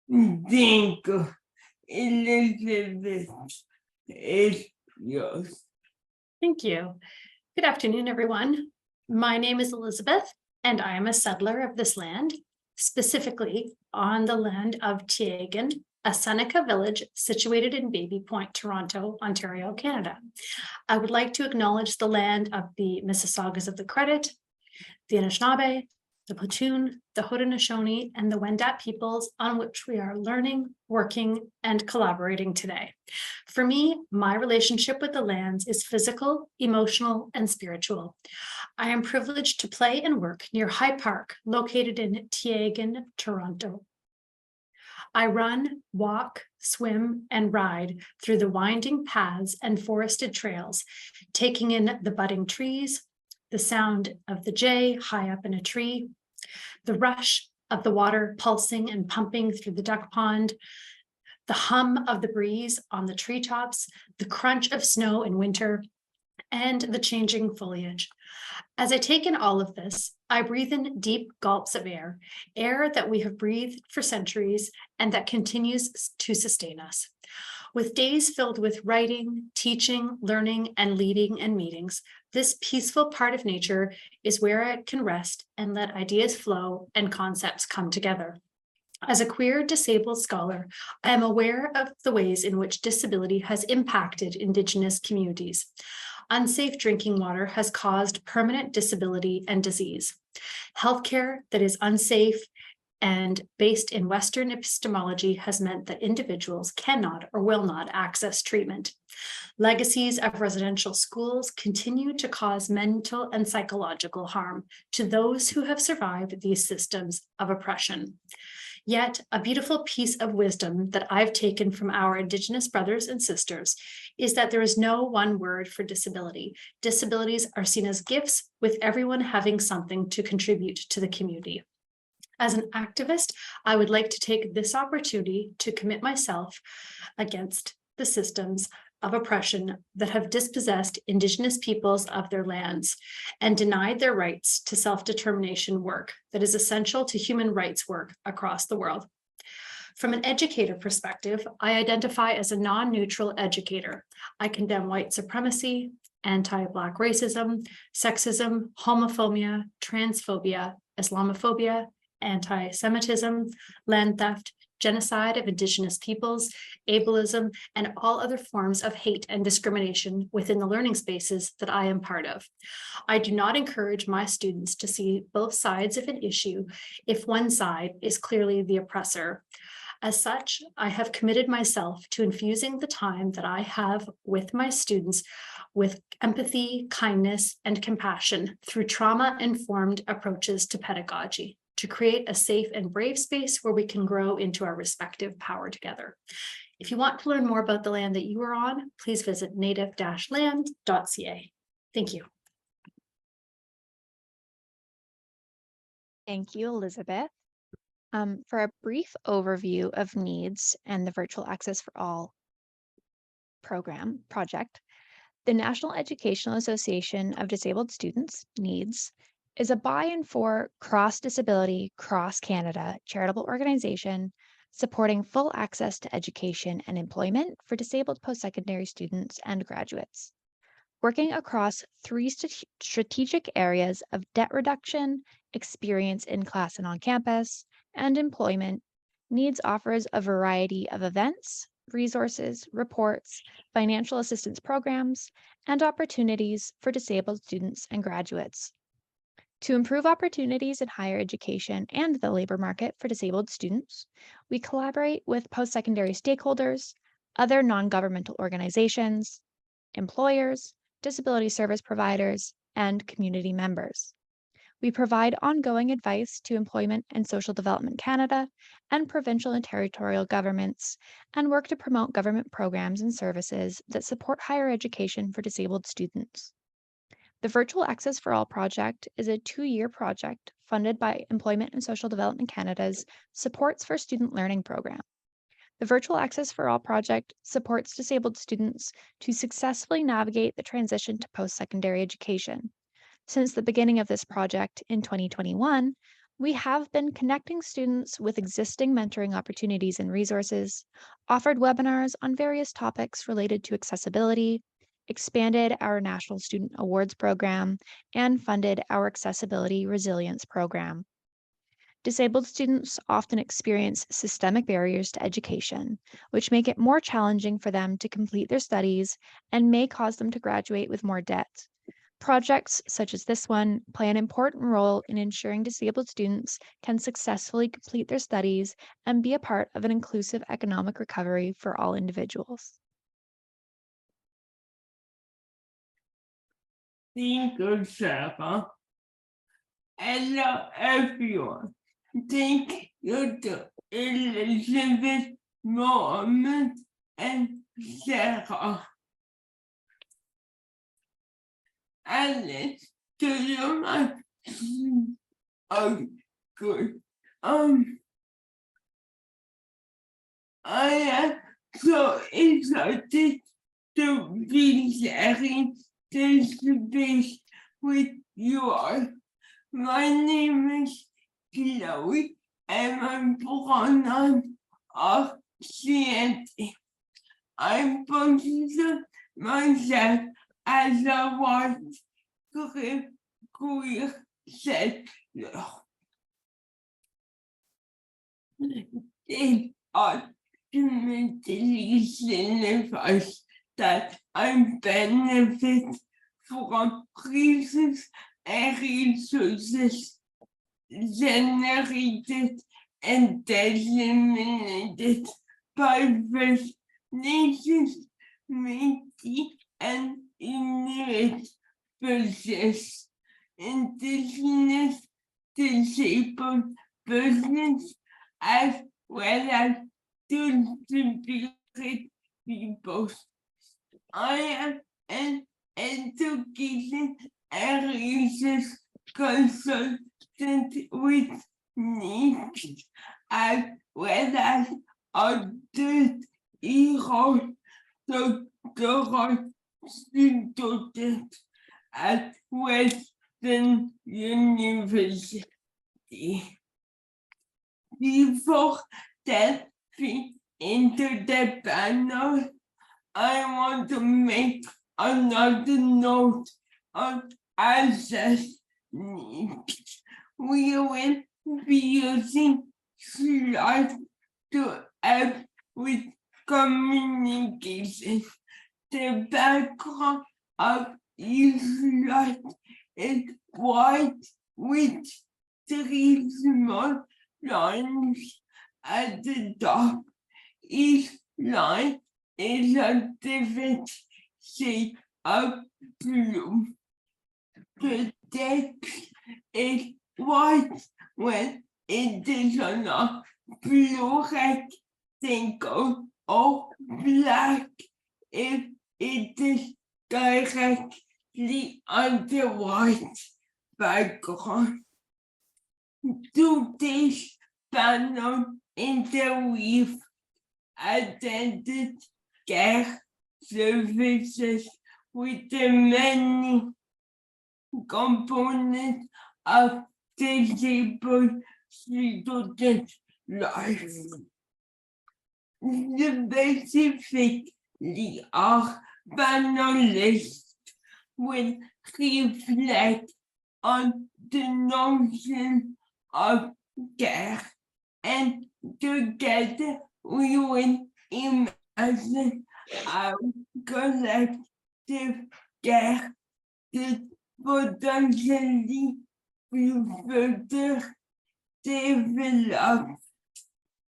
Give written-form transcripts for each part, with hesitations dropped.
Cinco. Elizabeth is yours. Thank you. Good afternoon, everyone. My name is Elizabeth, and I am a settler of this land, specifically on the land of Tiegan, a Seneca village situated in Baby Point, Toronto, Ontario, Canada. I would like to acknowledge the land of the Mississaugas of the Credit, the Anishinaabe, the Platoon, the Haudenosaunee, and the Wendat peoples on which we are learning, working, and collaborating today. For me, my relationship with the lands is physical, emotional, and spiritual. I am privileged to play and work near High Park, located in Tiegan, Toronto. I run, walk, swim, and ride through the winding paths and forested trails, taking in the budding trees, the sound of the jay high up in a tree, the rush of the water pulsing and pumping through the duck pond, the hum of the breeze on the treetops, the crunch of snow in winter, and the changing foliage. As I take in all of this, I breathe in deep gulps of air that we have breathed for centuries and that continues to sustain us. With days filled with writing, teaching, learning, and leading and meetings, this peaceful part of nature is where I can rest and let ideas flow and concepts come together. As a queer disabled scholar, I am aware of the ways in which disability has impacted Indigenous communities. Unsafe drinking water has caused permanent disability and disease. Healthcare that is unsafe and based in Western epistemology has meant that individuals cannot or will not access treatment. Legacies of residential schools continue to cause mental and psychological harm to those who have survived these systems of oppression. Yet, a beautiful piece of wisdom that I've taken from our Indigenous brothers and sisters is that there is no one word for disability. Disabilities are seen as gifts, with everyone having something to contribute to the community. As an activist, I would like to take this opportunity to commit myself against the systems of oppression that have dispossessed Indigenous peoples of their lands and denied their rights to self-determination work that is essential to human rights work across the world. From an educator perspective, I identify as a non-neutral educator. I condemn white supremacy, anti-Black racism, sexism, homophobia, transphobia, Islamophobia, anti-Semitism, land theft, genocide of Indigenous peoples, ableism, and all other forms of hate and discrimination within the learning spaces that I am part of. I do not encourage my students to see both sides of an issue if one side is clearly the oppressor. As such, I have committed myself to infusing the time that I have with my students with empathy, kindness, and compassion through trauma-informed approaches to pedagogy, to create a safe and brave space where we can grow into our respective power together. If you want to learn more about the land that you are on, please visit native-land.ca. Thank you. Thank you, Elizabeth. For a brief overview of needs and the Virtual Access for All project, the National Educational Association of Disabled Students, NEEDS, is a by and for cross-disability, cross-Canada charitable organization supporting full access to education and employment for disabled post-secondary students and graduates. Working across three strategic areas of debt reduction, experience in class and on campus, and employment, NEEDS offers a variety of events, resources, reports, financial assistance programs, and opportunities for disabled students and graduates. To improve opportunities in higher education and the labor market for disabled students, we collaborate with post-secondary stakeholders, other non-governmental organizations, employers, disability service providers, and community members. We provide ongoing advice to Employment and Social Development Canada and provincial and territorial governments, and work to promote government programs and services that support higher education for disabled students. The Virtual Access for All project is a 2-year project funded by Employment and Social Development Canada's Supports for Student Learning program. The Virtual Access for All project supports disabled students to successfully navigate the transition to post-secondary education. Since the beginning of this project in 2021, We have been connecting students with existing mentoring opportunities and resources, offered webinars on various topics related to accessibility, expanded our National Student Awards program, and funded our Accessibility Resilience program. Disabled students often experience systemic barriers to education, which make it more challenging for them to complete their studies and may cause them to graduate with more debt. Projects such as this one play an important role in ensuring disabled students can successfully complete their studies and be a part of an inclusive economic recovery for all individuals. Thank you, Sarah. Hello, everyone. Thank you to Elizabeth, Mohammed, and Sarah. And to you, my oh, good. I am so excited to be sharing this space with you all. My name is Chloe and I'm pronoun of CILT. I consider myself as a white queer settler. It ultimately signifies that I benefit from reasons and resources generated and disseminated by First Nations, Métis, and Inuit persons, Indigenous disabled persons, as well as distributed peoples. I am an education and research consultant with needs, as well as adult heroes, doctoral student at Western University. Before delving into the panel, I want to make another note on access needs. We will be using slides to help with communication. The background of each slide is white with three small lines at the top. Each line is a different shade of blue. The text is white when it is on a blue rectangle, or black if it is directly on the white background. Today's panel interweave attendant care services with the many components of disabled student life. Specifically, our panelists will reflect on the notion of care, and together we will imagine our collective care could potentially be further developed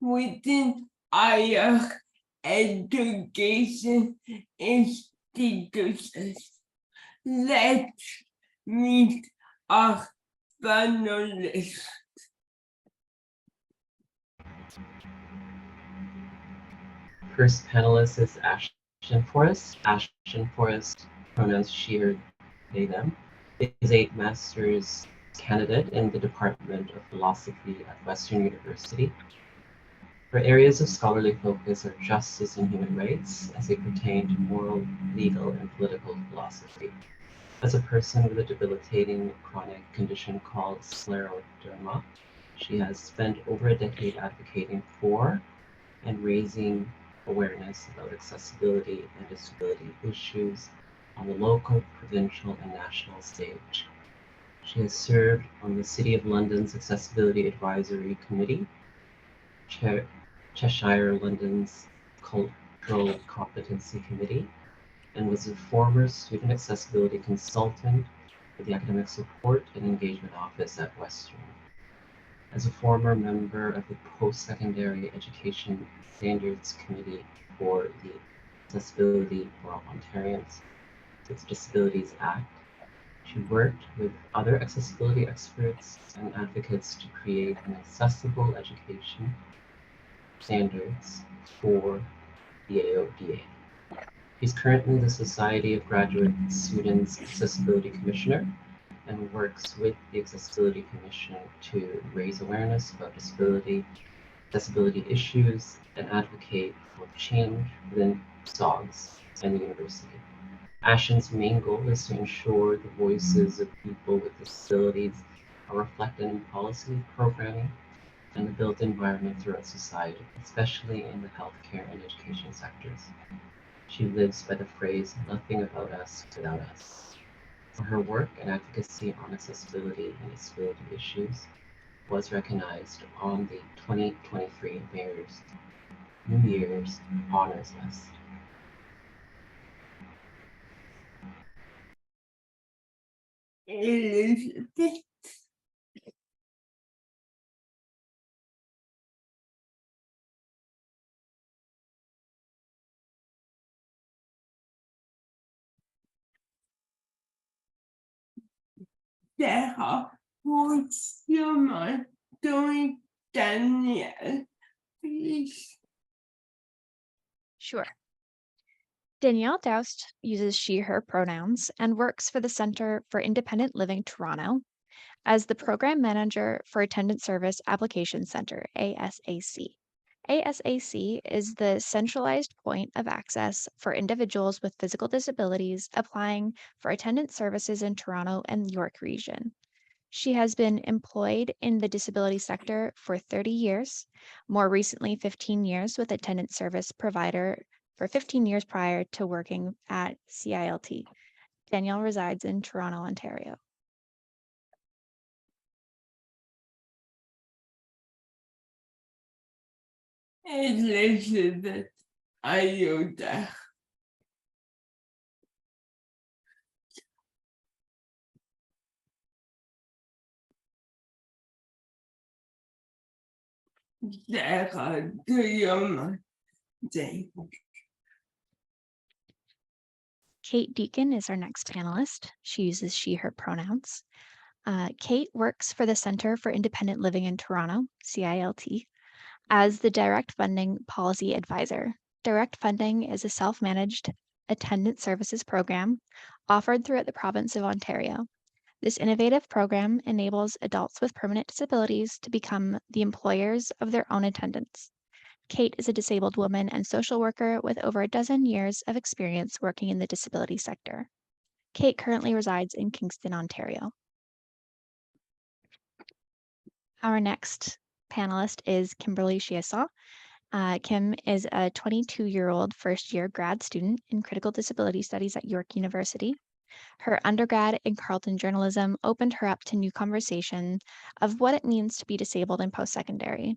within higher education institutions. Let's meet our panelists. First panelist is Ashton Forrest. Ashton Forrest, pronouns she, her, they, them, is a master's candidate in the Department of Philosophy at Western University. Her areas of scholarly focus are justice and human rights as they pertain to moral, legal, and political philosophy. As a person with a debilitating chronic condition called scleroderma, She has spent over a decade advocating for and raising awareness about accessibility and disability issues on the local, provincial, and national stage. She has served on the City of London's Accessibility Advisory Committee, Cheshire London's Cultural Competency Committee, and was a former student accessibility consultant for the Academic Support and Engagement Office at Western. As a former member of the Post-Secondary Education Standards Committee for the Accessibility for All Ontarians with Disabilities Act, she worked with other accessibility experts and advocates to create an accessible education standards for the AODA. He's currently the Society of Graduate Students Accessibility Commissioner and works with the Accessibility Commission to raise awareness about disability issues and advocate for change within SOGS and the university. Ashton's main goal is to ensure the voices of people with disabilities are reflected in policy, programming, and the built environment throughout society, especially in the healthcare and education sectors. She lives by the phrase, "nothing about us without us." For her work and advocacy on accessibility and disability issues was recognized on the 2023 Mayor's New Year's Honors List. Elizabeth. Sarah, what's your mind doing, Danielle, please? Sure. Danielle Daoust uses she, her pronouns and works for the Centre for Independent Living Toronto as the Program Manager for Attendant Service Application Centre, ASAC. ASAC is the centralized point of access for individuals with physical disabilities applying for attendant services in Toronto and York Region. She has been employed in the disability sector for 30 years, more recently 15 years with attendant service provider for 15 years prior to working at CILT. Danielle resides in Toronto, Ontario. Elizabeth, are you there? Sarah, do you mind? Kate Deacon is our next panelist. She uses she, her pronouns. Kate works for the Centre for Independent Living in Toronto, CILT, as the Direct Funding Policy Advisor. Direct Funding is a self-managed attendant services program offered throughout the province of Ontario. This innovative program enables adults with permanent disabilities to become the employers of their own attendants. Kate is a disabled woman and social worker with over a dozen years of experience working in the disability sector. Kate currently resides in Kingston, Ontario. Our next panelist is Kimberly Chiasson. Kim is a 22-year-old first-year grad student in critical disability studies at York University. Her undergrad in Carleton journalism opened her up to new conversation of what it means to be disabled in post-secondary.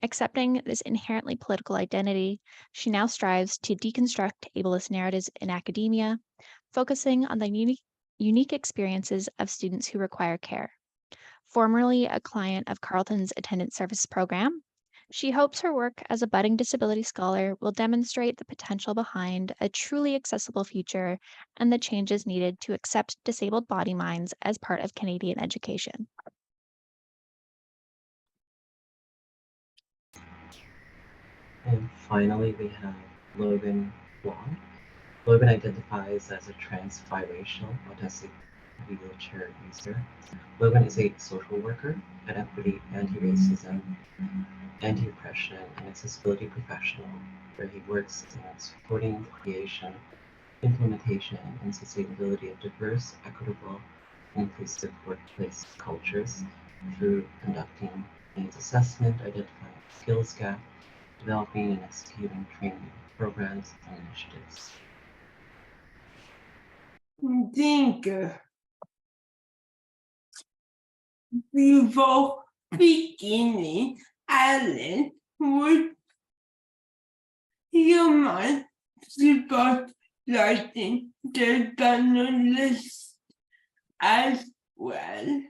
Accepting this inherently political identity, she now strives to deconstruct ableist narratives in academia, focusing on the unique experiences of students who require care. Formerly a client of Carleton's Attendant Service program, she hopes her work as a budding disability scholar will demonstrate the potential behind a truly accessible future and the changes needed to accept disabled body minds as part of Canadian education. And finally, we have Logan Wong. Logan identifies as a trans biracial autistic wheelchair user. Logan is a social worker, an equity, anti-racism, anti-oppression, and accessibility professional, where he works in supporting the creation, implementation, and sustainability of diverse, equitable, and inclusive workplace cultures through conducting needs assessment, identifying skills gap, developing and executing training programs and initiatives. Thank you. Before beginning, Alan, would you mind spotlighting the panelists as well?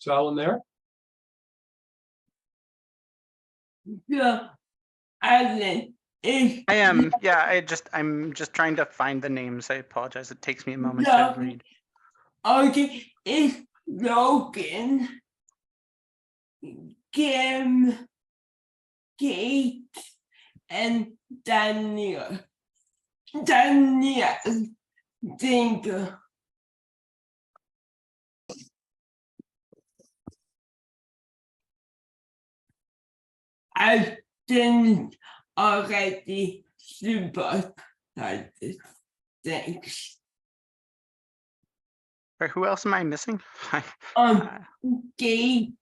Is Alan there? So, Alan, if I am, yeah, I'm just trying to find the names. I apologize. It takes me a moment to Yeah. read. okay, if Logan, Kim, Kate, and Danielle, thank you. I didn't already support that. Thanks. Wait, who else am I missing? Kate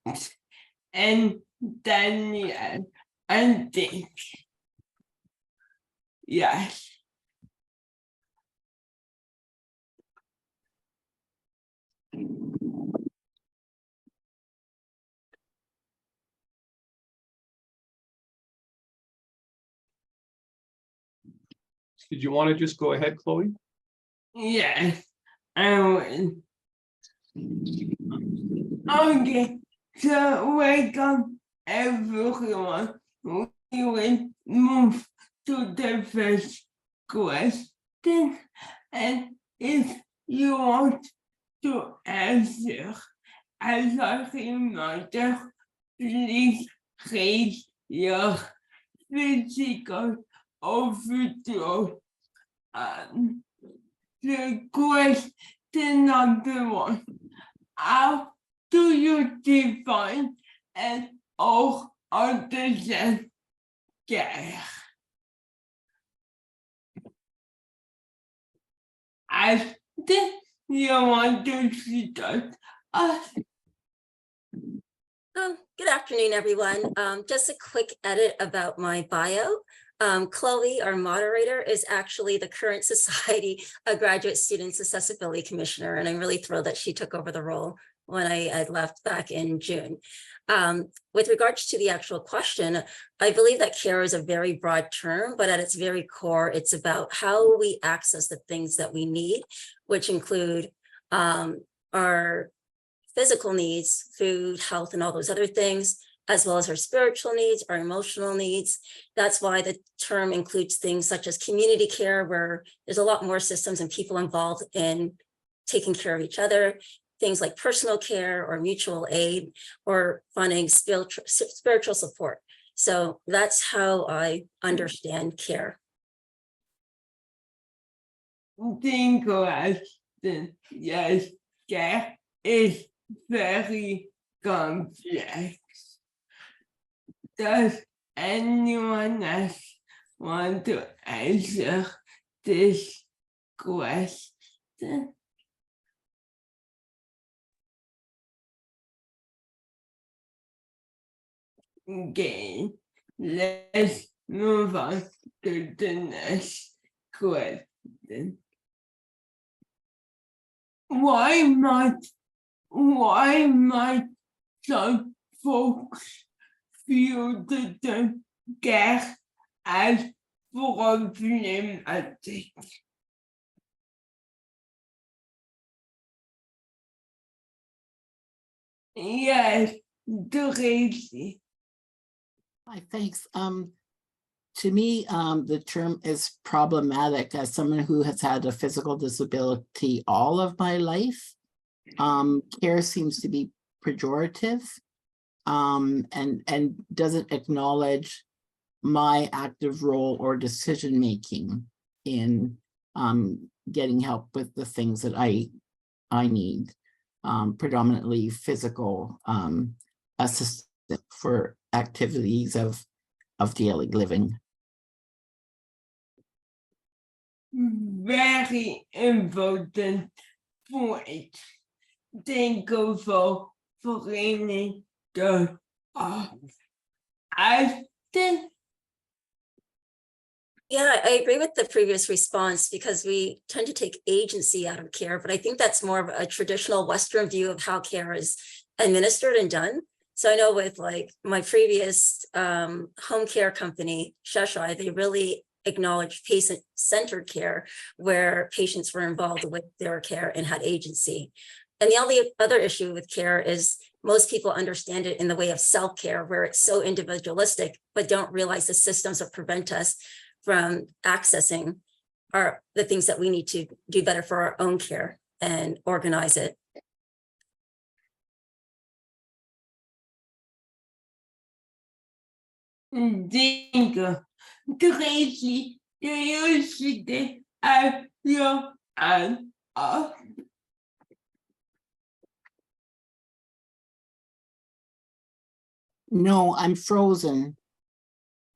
and Danielle, I think. Yes. Did you want to just go ahead, Chloe? Yes, I will. Okay, so welcome everyone. We will move to the first question, and if you want to answer as a reminder, please raise your physical or virtual hand. The question number one: how do you define and or understand care? I think you want to start us. Good afternoon, everyone. Just a quick edit about my bio. Chloe, our moderator, is actually the current Society of Graduate Students Accessibility Commissioner, and I'm really thrilled that she took over the role when I left back in June. With regards to the actual question, I believe that care is a very broad term, but at its very core, it's about how we access the things that we need, which include our physical needs, food, health, and all those other things, as well as our spiritual needs, our emotional needs. That's why the term includes things such as community care, where there's a lot more systems and people involved in taking care of each other, things like personal care or mutual aid or funding spiritual support. So that's how I understand care. Think yes, care is very complex. Does anyone else want to answer this question? Okay, let's move on to the next question. Why might some folks feel the term care as problematic? Yes, Tracy. Hi, thanks. To me, the term is problematic as someone who has had a physical disability all of my life. Care seems to be pejorative and doesn't acknowledge my active role or decision making in getting help with the things that I need. predominantly physical assistance for activities of daily living. Very important point. Thank you for bringing that up. I think Yeah, I agree with the previous response because we tend to take agency out of care, but I think that's more of a traditional Western view of how care is administered and done. So I know with like my previous home care company, Sheshai, they really acknowledged patient-centered care where patients were involved with their care and had agency. And the only other issue with care is most people understand it in the way of self-care, where it's so individualistic, but don't realize the systems that prevent us from accessing the things that we need to do better for our own care and organize it. thank you. Tracy, do you sit at your hand up? No, I'm frozen.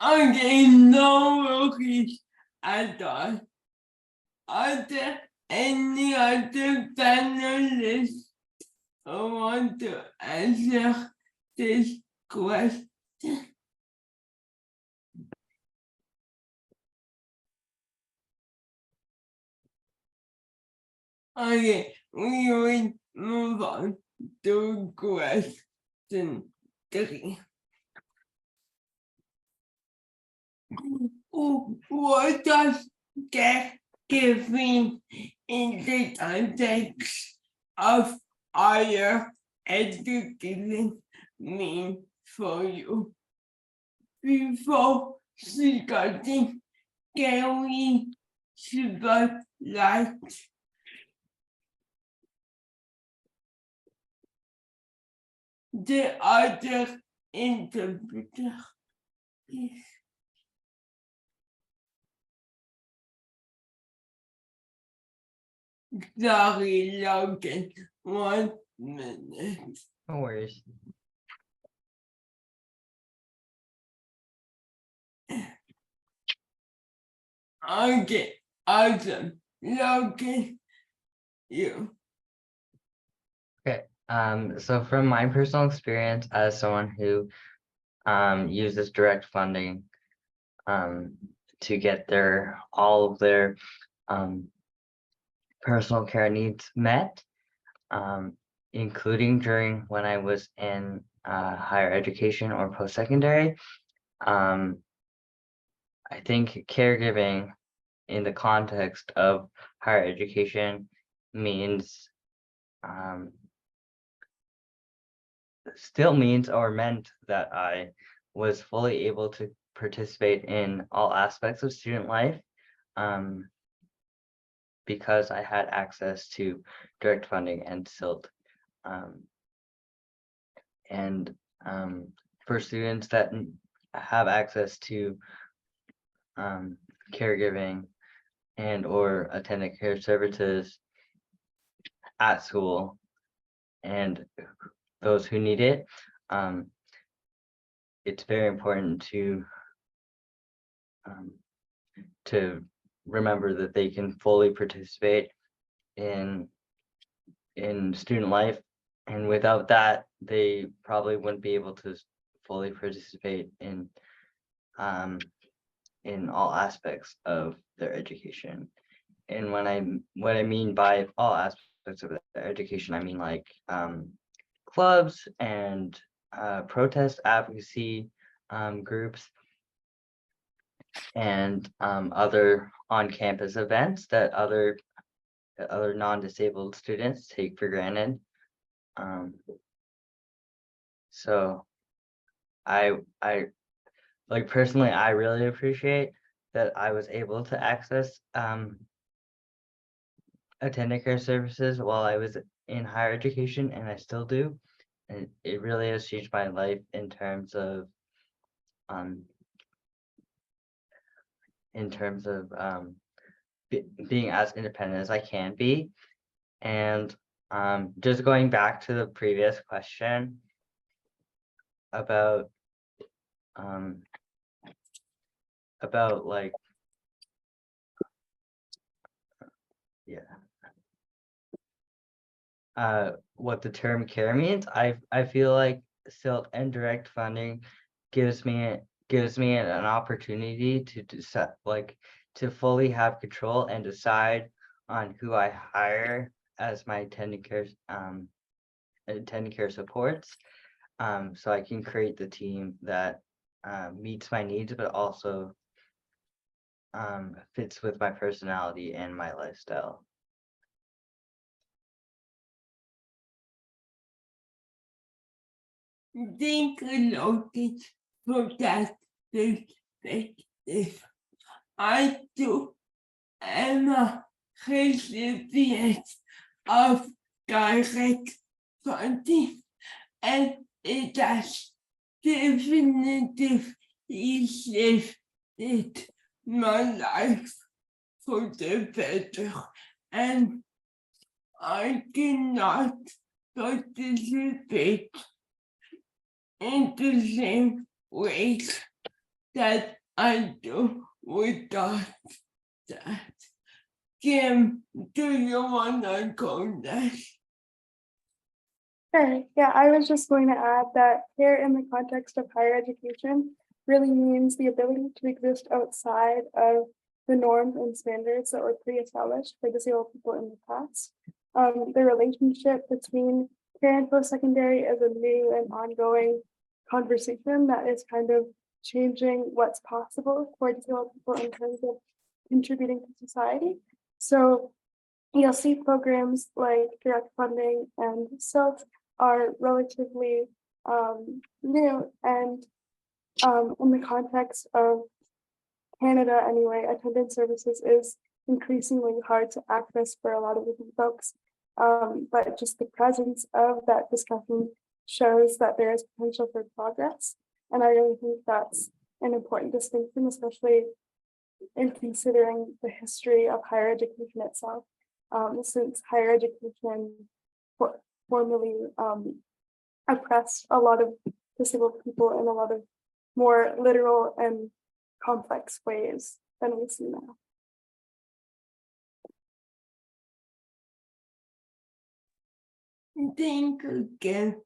Okay, no worries at all. Are there any other panelists who want to answer this question? Okay, we will move on to question 3. What does caregiving in the context of higher education mean for you? Before starting, can we spotlight the other interpreter? Please. Sorry, Logan. 1 minute. No worries. Okay, awesome. Logan, you. Okay. So from my personal experience as someone who uses direct funding to get all of their personal care needs met, including during when I was in higher education or post-secondary. I think caregiving in the context of higher education means still means or meant that I was fully able to participate in all aspects of student life because I had access to direct funding and CILT. And for students that have access to caregiving and or attendant care services at school and those who need it, it's very important to remember that they can fully participate in student life, and without that they probably wouldn't be able to fully participate in all aspects of their education. And what I mean by all aspects of their education, I mean like clubs and protest advocacy groups and other on-campus events that other non-disabled students take for granted. So I like personally, I really appreciate that I was able to access attendant care services while I was in higher education, and I still do. And it really has changed my life in terms of being as independent as I can be, and Just going back to the previous question about like, what the term care means, I feel like CILT and direct funding gives me an opportunity to decide, like, to fully have control and decide on who I hire as my attendant care supports. So I can create the team that meets my needs, but also fits with my personality and my lifestyle. Thank you, Logan, for that perspective. I too am a recipient of direct funding, and it has definitively shifted my life for the better, and I cannot participate in the same ways that I do without that. Kim, do you want to go next? Sure. Yeah, I was just going to add that care in the context of higher education really means the ability to exist outside of the norms and standards that were pre-established for disabled people in the past. The relationship between care and post-secondary is a new and ongoing conversation that is kind of changing what's possible for disabled people in terms of contributing to society. So you'll see programs like direct funding and CILT are relatively new, and in the context of Canada anyway, attendant services is increasingly hard to access for a lot of different folks. But just the presence of that discussion shows that there is potential for progress. And I really think that's an important distinction, especially in considering the history of higher education itself, since higher education formerly oppressed a lot of disabled people in a lot of more literal and complex ways than we see now. Thank you, Kim.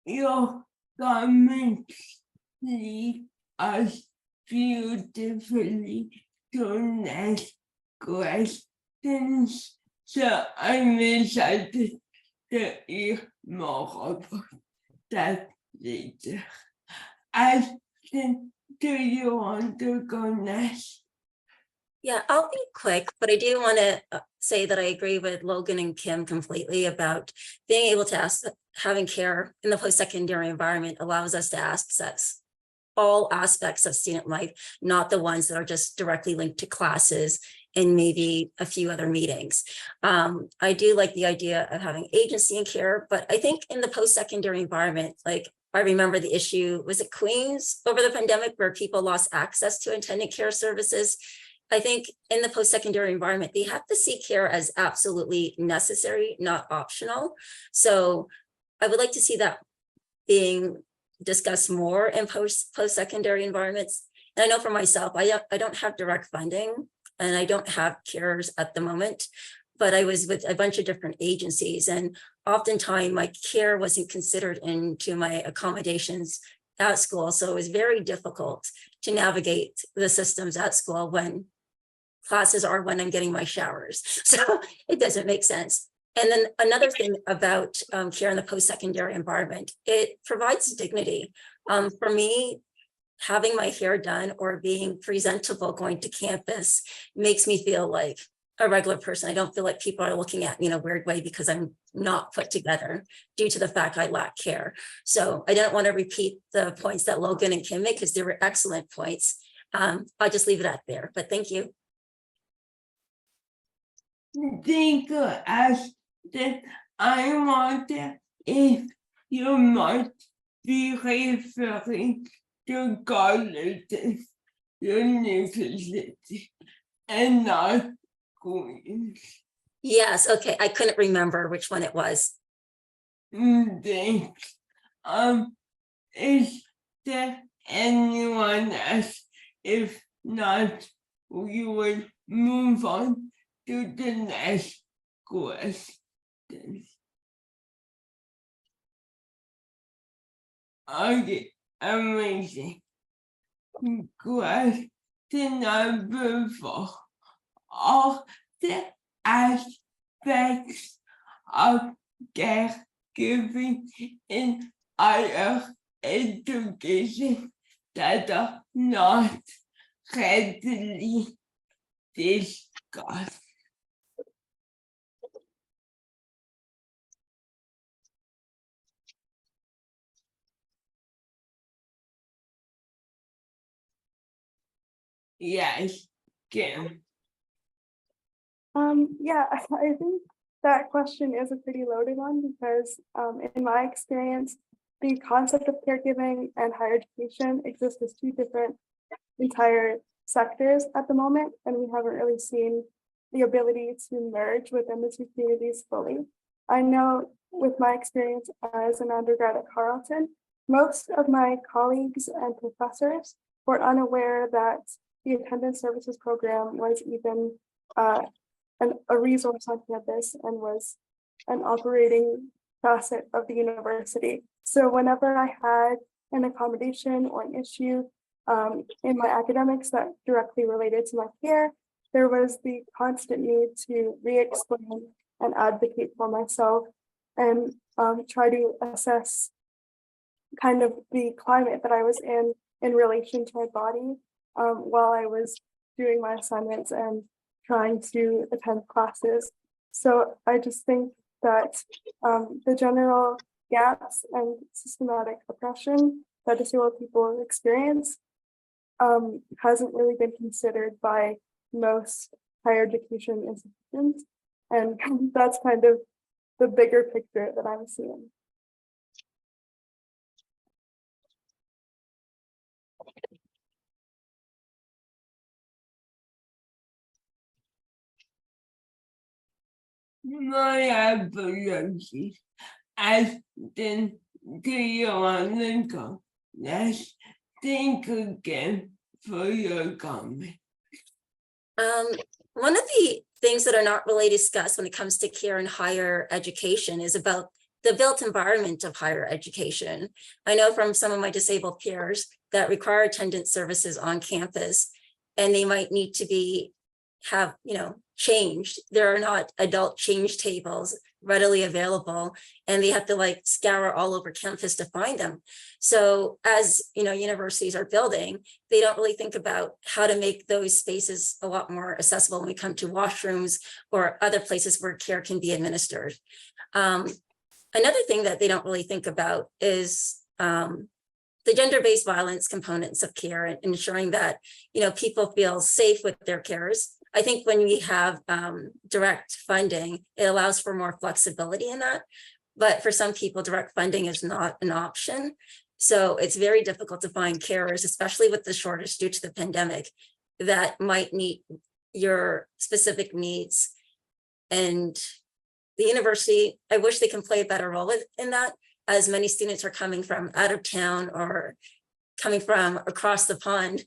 Your comments lead us beautifully to next questions. So I'm excited to hear more about that later. Ashton, do you want to go next? Yeah, I'll be quick, but I do want to say that I agree with Logan and Kim completely about being able to ask, having care in the post-secondary environment allows us to access all aspects of student life, not the ones that are just directly linked to classes and maybe a few other meetings. I do like the idea of having agency in care, but I think in the post-secondary environment, like I remember the issue, was it Queens over the pandemic where people lost access to attendant care services? I think in the post-secondary environment, they have to see care as absolutely necessary, not optional. So I would like to see that being discussed more in post-secondary environments. And I know for myself, I don't have direct funding and I don't have cares at the moment, but I was with a bunch of different agencies, and oftentimes my care wasn't considered into my accommodations at school. So it was very difficult to navigate the systems at school when classes are when I'm getting my showers. So it doesn't make sense. And then another thing about care in the post-secondary environment, it provides dignity. For me, having my hair done or being presentable going to campus makes me feel like a regular person. I don't feel like people are looking at me in a weird way because I'm not put together due to the fact I lack care. So I don't want to repeat the points that Logan and Kim make because they were excellent points. I'll just leave it at there, but thank you. Thank you, Ashton. I wonder if you might be referring to colleges, university, and not Queens. Yes, okay, I couldn't remember which one it was. Thanks. Is there anyone else? If not, we will move on to the next question. Okay, amazing. Question number 4. Are the aspects of caregiving in higher education that are not readily discussed? Yes, Kim. Yeah, I think that question is a pretty loaded one because in my experience, the concept of caregiving and higher education exist as two different entire sectors at the moment, and we haven't really seen the ability to merge within the two communities fully. I know with my experience as an undergrad at Carleton, most of my colleagues and professors were unaware that the attendant services program was even a resource on campus and was an operating facet of the university. So whenever I had an accommodation or an issue in my academics that directly related to my care, there was the constant need to re-explain and advocate for myself and try to assess kind of the climate that I was in relation to my body while I was doing my assignments and trying to attend classes. So I just think that the general gaps and systematic oppression that disabled people experience hasn't really been considered by most higher education institutions. And that's kind of the bigger picture that I'm seeing. My apologies. I didn't get you on the call. Let's think again for your comment. One of the things that are not really discussed when it comes to care in higher education is about the built environment of higher education. I know from some of my disabled peers that require attendant services on campus, and they might need to have changed. There are not adult change tables readily available, and they have to like scour all over campus to find them. So as universities are building, they don't really think about how to make those spaces a lot more accessible when we come to washrooms or other places where care can be administered. Another thing that they don't really think about is the gender-based violence components of care and ensuring that people feel safe with their carers. I think when we have direct funding, it allows for more flexibility in that. But for some people, direct funding is not an option. So it's very difficult to find carers, especially with the shortage due to the pandemic, that might meet your specific needs. And the university, I wish they can play a better role in that, as many students are coming from out of town or coming from across the pond,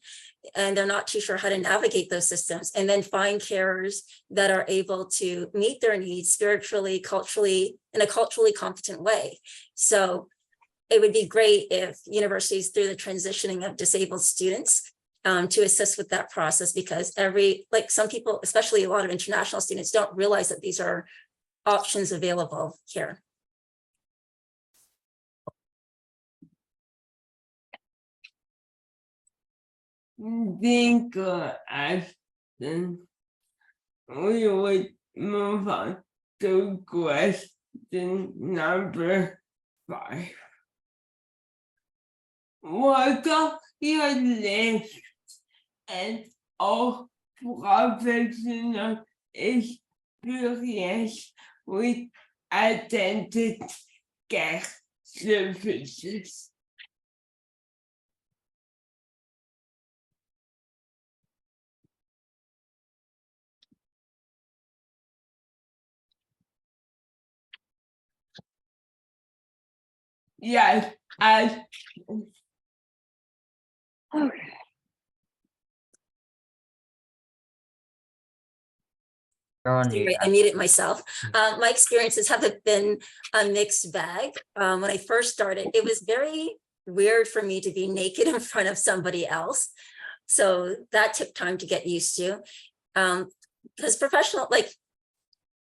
and they're not too sure how to navigate those systems, and then find carers that are able to meet their needs spiritually, culturally, in a culturally competent way. So it would be great if universities, through the transitioning of disabled students, to assist with that process, because some people, especially a lot of international students, don't realize that these are options available here. Think Ashton. We would move on to question number 5. What are your list and all professional experience with attendant care services? Yes, I You're on Sorry, mute. I muted myself. My experiences have been a mixed bag. When I first started, it was very weird for me to be naked in front of somebody else. So that took time to get used to. Because professional, like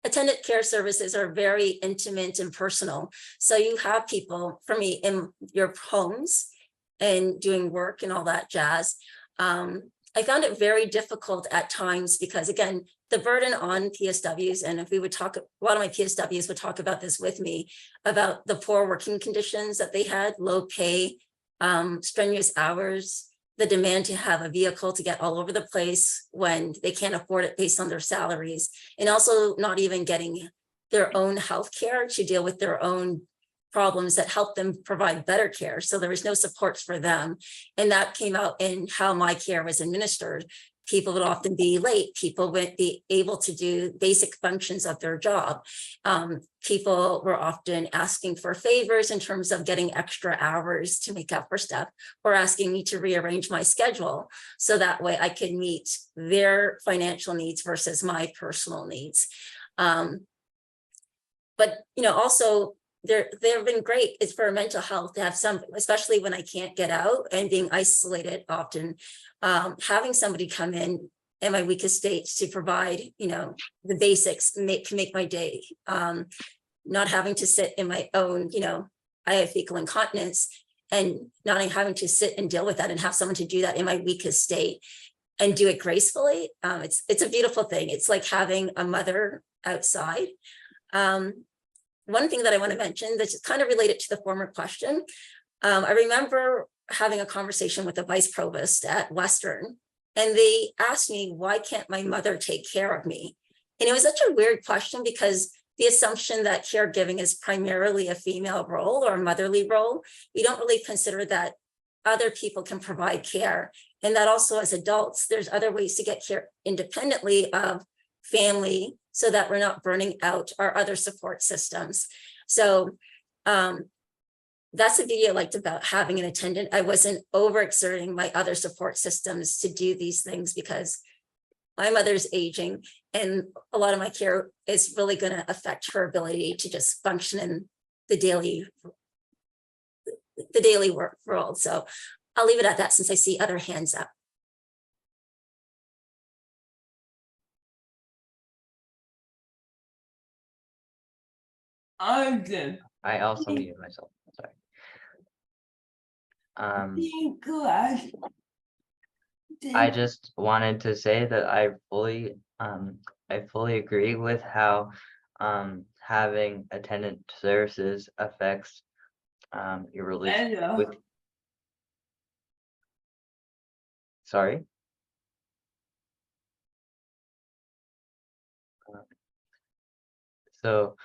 attendant care services are very intimate and personal. So you have people, for me, in your homes and doing work and all that jazz. I found it very difficult at times because, again, the burden on PSWs, and if we would talk, a lot of my PSWs would talk about this with me, about the poor working conditions that they had, low pay, strenuous hours, the demand to have a vehicle to get all over the place when they can't afford it based on their salaries, and also not even getting their own health care to deal with their own problems that help them provide better care. So there was no supports for them. And that came out in how my care was administered. People would often be late. People wouldn't be able to do basic functions of their job. People were often asking for favors in terms of getting extra hours to make up for stuff, or asking me to rearrange my schedule so that way I could meet their financial needs versus my personal needs. But also, they've been great. It's for mental health to have some, especially when I can't get out and being isolated often, having somebody come in my weakest states to provide, the basics, can make my day. Not having to sit in my own, I have fecal incontinence, and not having to sit and deal with that and have someone to do that in my weakest state and do it gracefully. It's a beautiful thing. It's like having a mother outside. One thing that I want to mention that's kind of related to the former question, I remember having a conversation with the vice provost at Western, and they asked me, why can't my mother take care of me? And it was such a weird question because the assumption that caregiving is primarily a female role or a motherly role, we don't really consider that other people can provide care. And that also as adults, there's other ways to get care independently of family, so that we're not burning out our other support systems. So that's the beauty I liked about having an attendant. I wasn't overexerting my other support systems to do these things because my mother's aging, and a lot of my care is really going to affect her ability to just function in the daily work world. So I'll leave it at that since I see other hands up. did. I also muted myself. Sorry. I just wanted to say that I fully agree with how having attendant services affects your relationship with. Sorry. So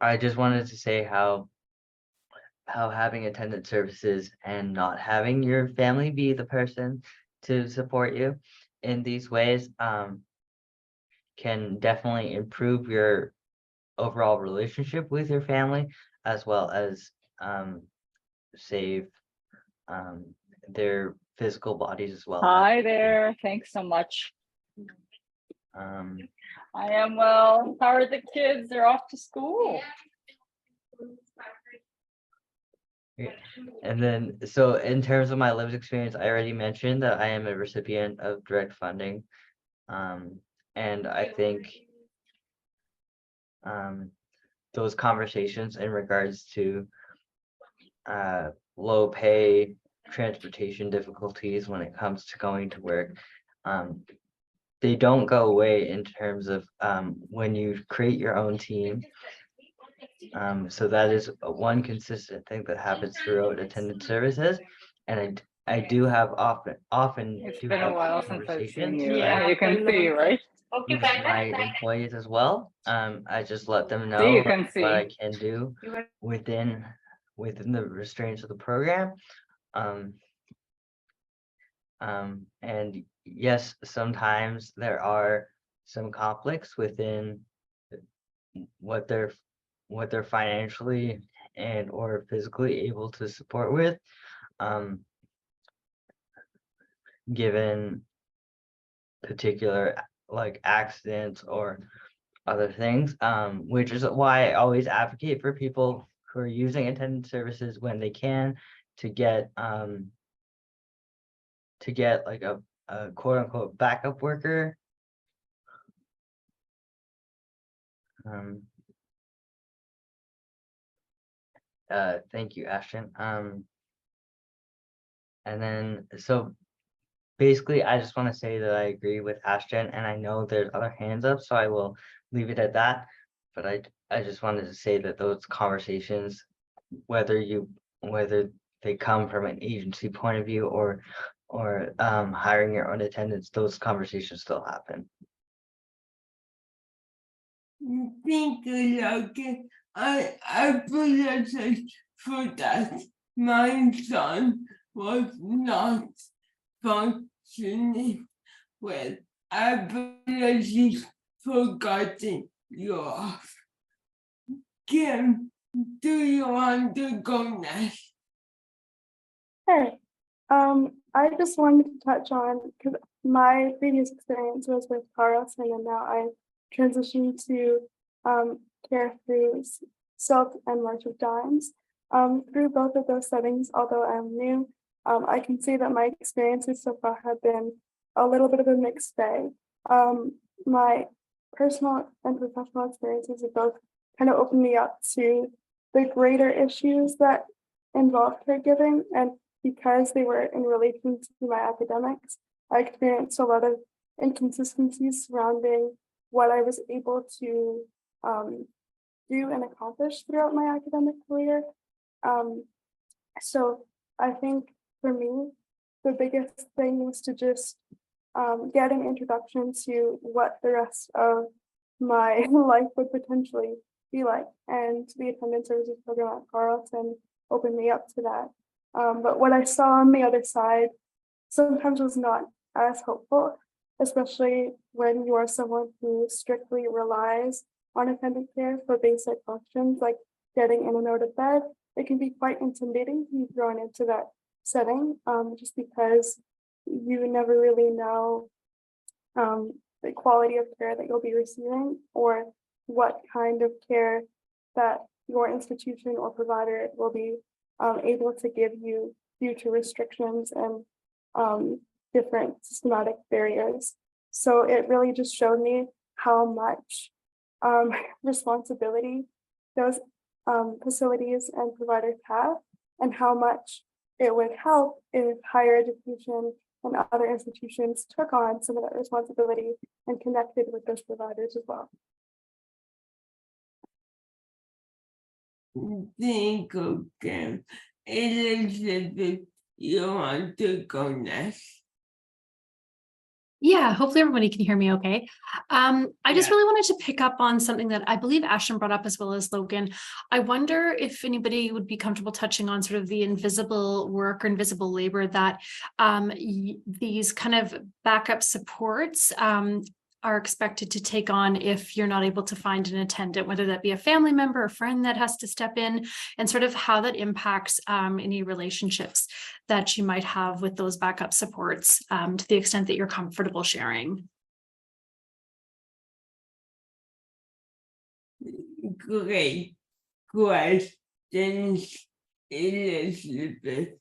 I just wanted to say how having attendant services and not having your family be the person to support you in these ways can definitely improve your overall relationship with your family, as well as save their physical bodies as well. Hi there, thanks so much. I am well. How are the kids? They're off to school. And then, so in terms of my lived experience, I already mentioned that I am a recipient of direct funding. And I think those conversations in regards to low pay, transportation difficulties when it comes to going to work, they don't go away in terms of when you create your own team. So that is one consistent thing that happens throughout attendant services, and I do have often It's do been a have while since I've seen conversations you. Yeah, you can see, right? with my employees as well. I just let them See, know you can see. what I can do within the restraints of the program. And yes, sometimes there are some conflicts within what they're financially and or physically able to support with, given particular like accidents or other things, which is why I always advocate for people who are using attendant services when they can to get like a quote unquote backup worker. Thank you, Ashton. And then so basically I just want to say that I agree with Ashton, and I know there's other hands up, so I will leave it at that. But I just wanted to say that those conversations, whether they come from an agency point of view or hiring your own attendants, those conversations still happen. Thank you, Logan. I apologize for that. My son was not functioning well. Apologies for cutting you off. Kim, do you want to go next? Sure. I just wanted to touch on, because my previous experience was with Carlson, and now I transitioned to care through CILT and March of Dimes. Through both of those settings, although I'm new, I can say that my experiences so far have been a little bit of a mixed bag. My personal and professional experiences have both kind of opened me up to the greater issues that involve caregiving, and because they were in relation to my academics, I experienced a lot of inconsistencies surrounding what I was able to do and accomplish throughout my academic career. So I think for me, the biggest thing was to just get an introduction to what the rest of my life would potentially be like. And the Attendant Services program at Carlson opened me up to that. But what I saw on the other side sometimes was not as hopeful, especially when you are someone who strictly relies on attendant care for basic functions like getting in and out of bed. It can be quite intimidating to be thrown into that setting, just because you never really know the quality of care that you'll be receiving or what kind of care that your institution or provider will be able to give you due to restrictions and different systematic barriers. So it really just showed me how much responsibility those facilities and providers have, and how much it would help if higher education and other institutions took on some of that responsibility and connected with those providers as well. Thank you, Kim. Elizabeth, you want to go next? Yeah, hopefully everybody can hear me okay. I just really wanted to pick up on something that I believe Ashton brought up as well as Logan. I wonder if anybody would be comfortable touching on sort of the invisible work or invisible labor that these kind of backup supports are expected to take on if you're not able to find an attendant, whether that be a family member or friend that has to step in, and sort of how that impacts any relationships that you might have with those backup supports to the extent that you're comfortable sharing. Great questions, Elizabeth.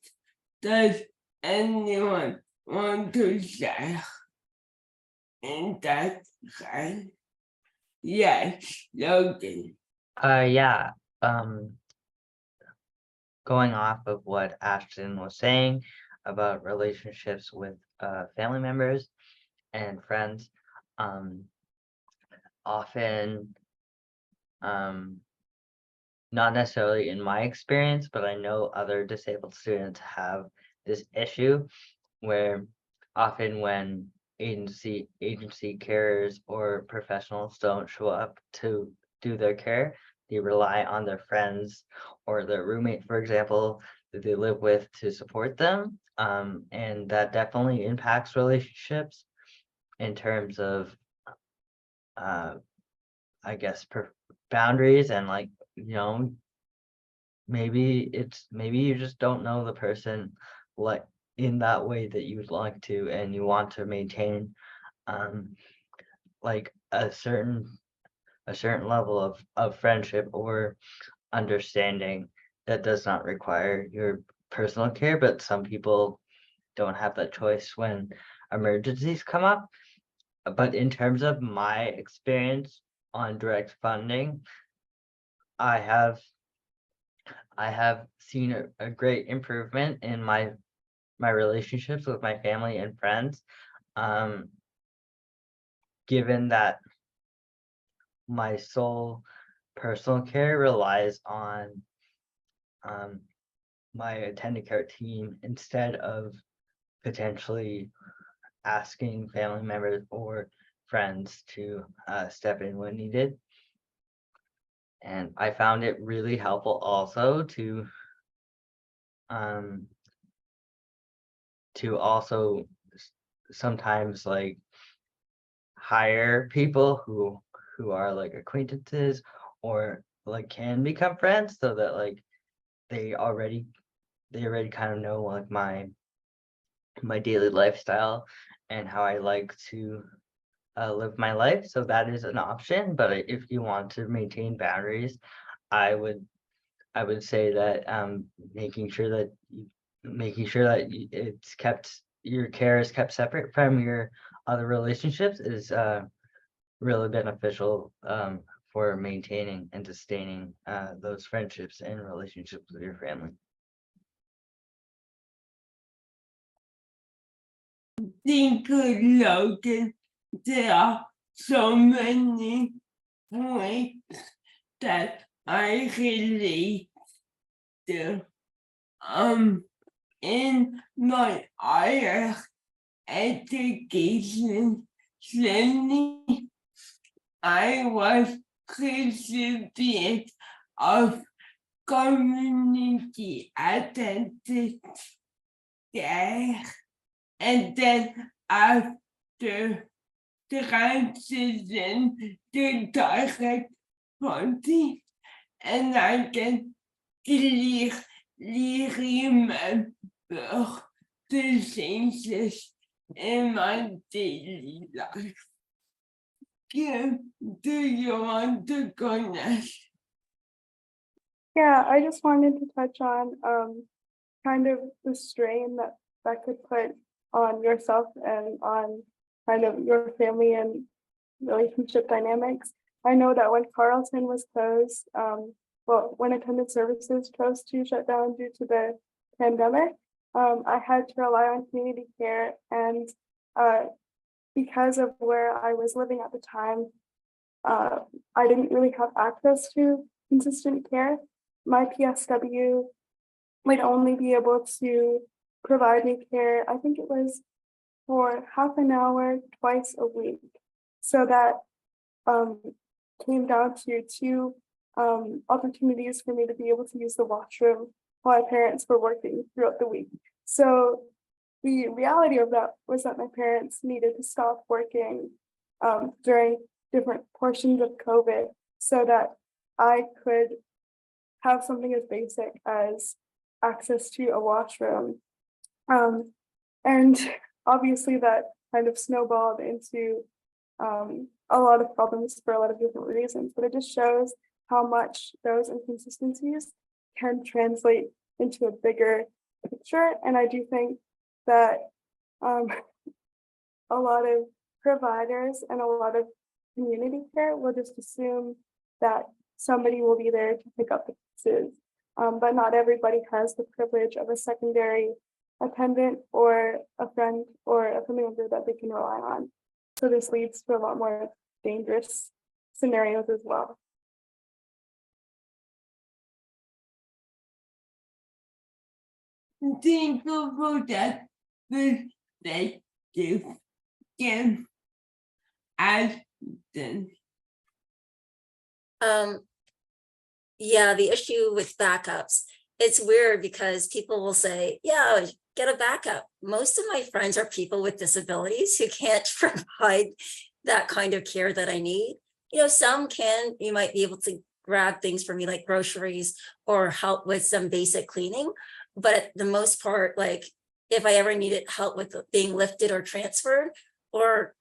Does anyone want to share? In that kind? Yes, Logan. Yeah. Going off of what Ashton was saying about relationships with family members and friends, often not necessarily in my experience, but I know other disabled students have this issue where often when agency carers or professionals don't show up to do their care, they rely on their friends or their roommate, for example, that they live with to support them. And that definitely impacts relationships in terms of I guess boundaries and, like, you know, maybe you just don't know the person like in that way that you would like to, and you want to maintain like a certain level of friendship or understanding that does not require your personal care. But some people don't have that choice when emergencies come up. But in terms of my experience on direct funding, I have seen a great improvement in my relationships with my family and friends, given that my sole personal care relies on my attendant care team instead of potentially asking family members or friends to step in when needed. And I found it really helpful also to also sometimes like hire people who are like acquaintances or like can become friends, so that like they already kind of know like my daily lifestyle and how I like to live my life. So that is an option. But if you want to maintain boundaries, I would say that making sure that it's kept, your care is kept separate from your other relationships is really beneficial for maintaining and sustaining those friendships and relationships with your family. Thank you, Logan. There are so many points that I relate to. In my higher education journey, I was recipient of community attendant care, and then after transition to direct funding, and I can clearly remember the changes in my daily life. Kim, do you want to go next? Yeah, I just wanted to touch on kind of the strain that could put on yourself and on kind of your family and relationship dynamics. I know that when Carlton was closed, when Attendant Services chose to shut down due to the pandemic, I had to rely on community care, and because of where I was living at the time, I didn't really have access to consistent care. My PSW would only be able to provide me care, I think it was for half an hour twice a week. So that came down to two opportunities for me to be able to use the washroom while my parents were working throughout the week. So the reality of that was that my parents needed to stop working during different portions of COVID so that I could have something as basic as access to a washroom. And obviously that kind of snowballed into a lot of problems for a lot of different reasons, but it just shows how much those inconsistencies can translate into a bigger picture. And I do think that a lot of providers and a lot of community care will just assume that somebody will be there to pick up the pieces, but not everybody has the privilege of a secondary attendant or a friend or a family member that they can rely on. So this leads to a lot more dangerous scenarios as well. Thank you for that perspective, Kim. Ashton. Yeah, the issue with backups, it's weird because people will say, yeah, get a backup. Most of my friends are people with disabilities who can't provide that kind of care that I need. You know, some can, you might be able to grab things for me like groceries or help with some basic cleaning. But at the most part, like if I ever needed help with being lifted or transferred or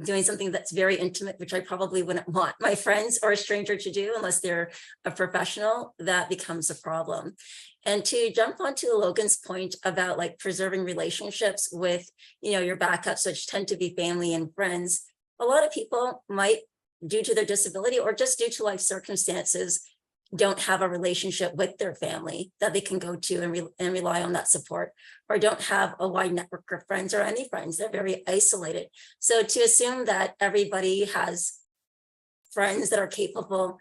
doing something that's very intimate, which I probably wouldn't want my friends or a stranger to do unless they're a professional, that becomes a problem. And to jump onto Logan's point about like preserving relationships with, your backups, which tend to be family and friends, a lot of people might, due to their disability or just due to life circumstances, don't have a relationship with their family that they can go to and rely on that support, or don't have a wide network of friends or any friends. They're very isolated. So to assume that everybody has friends that are capable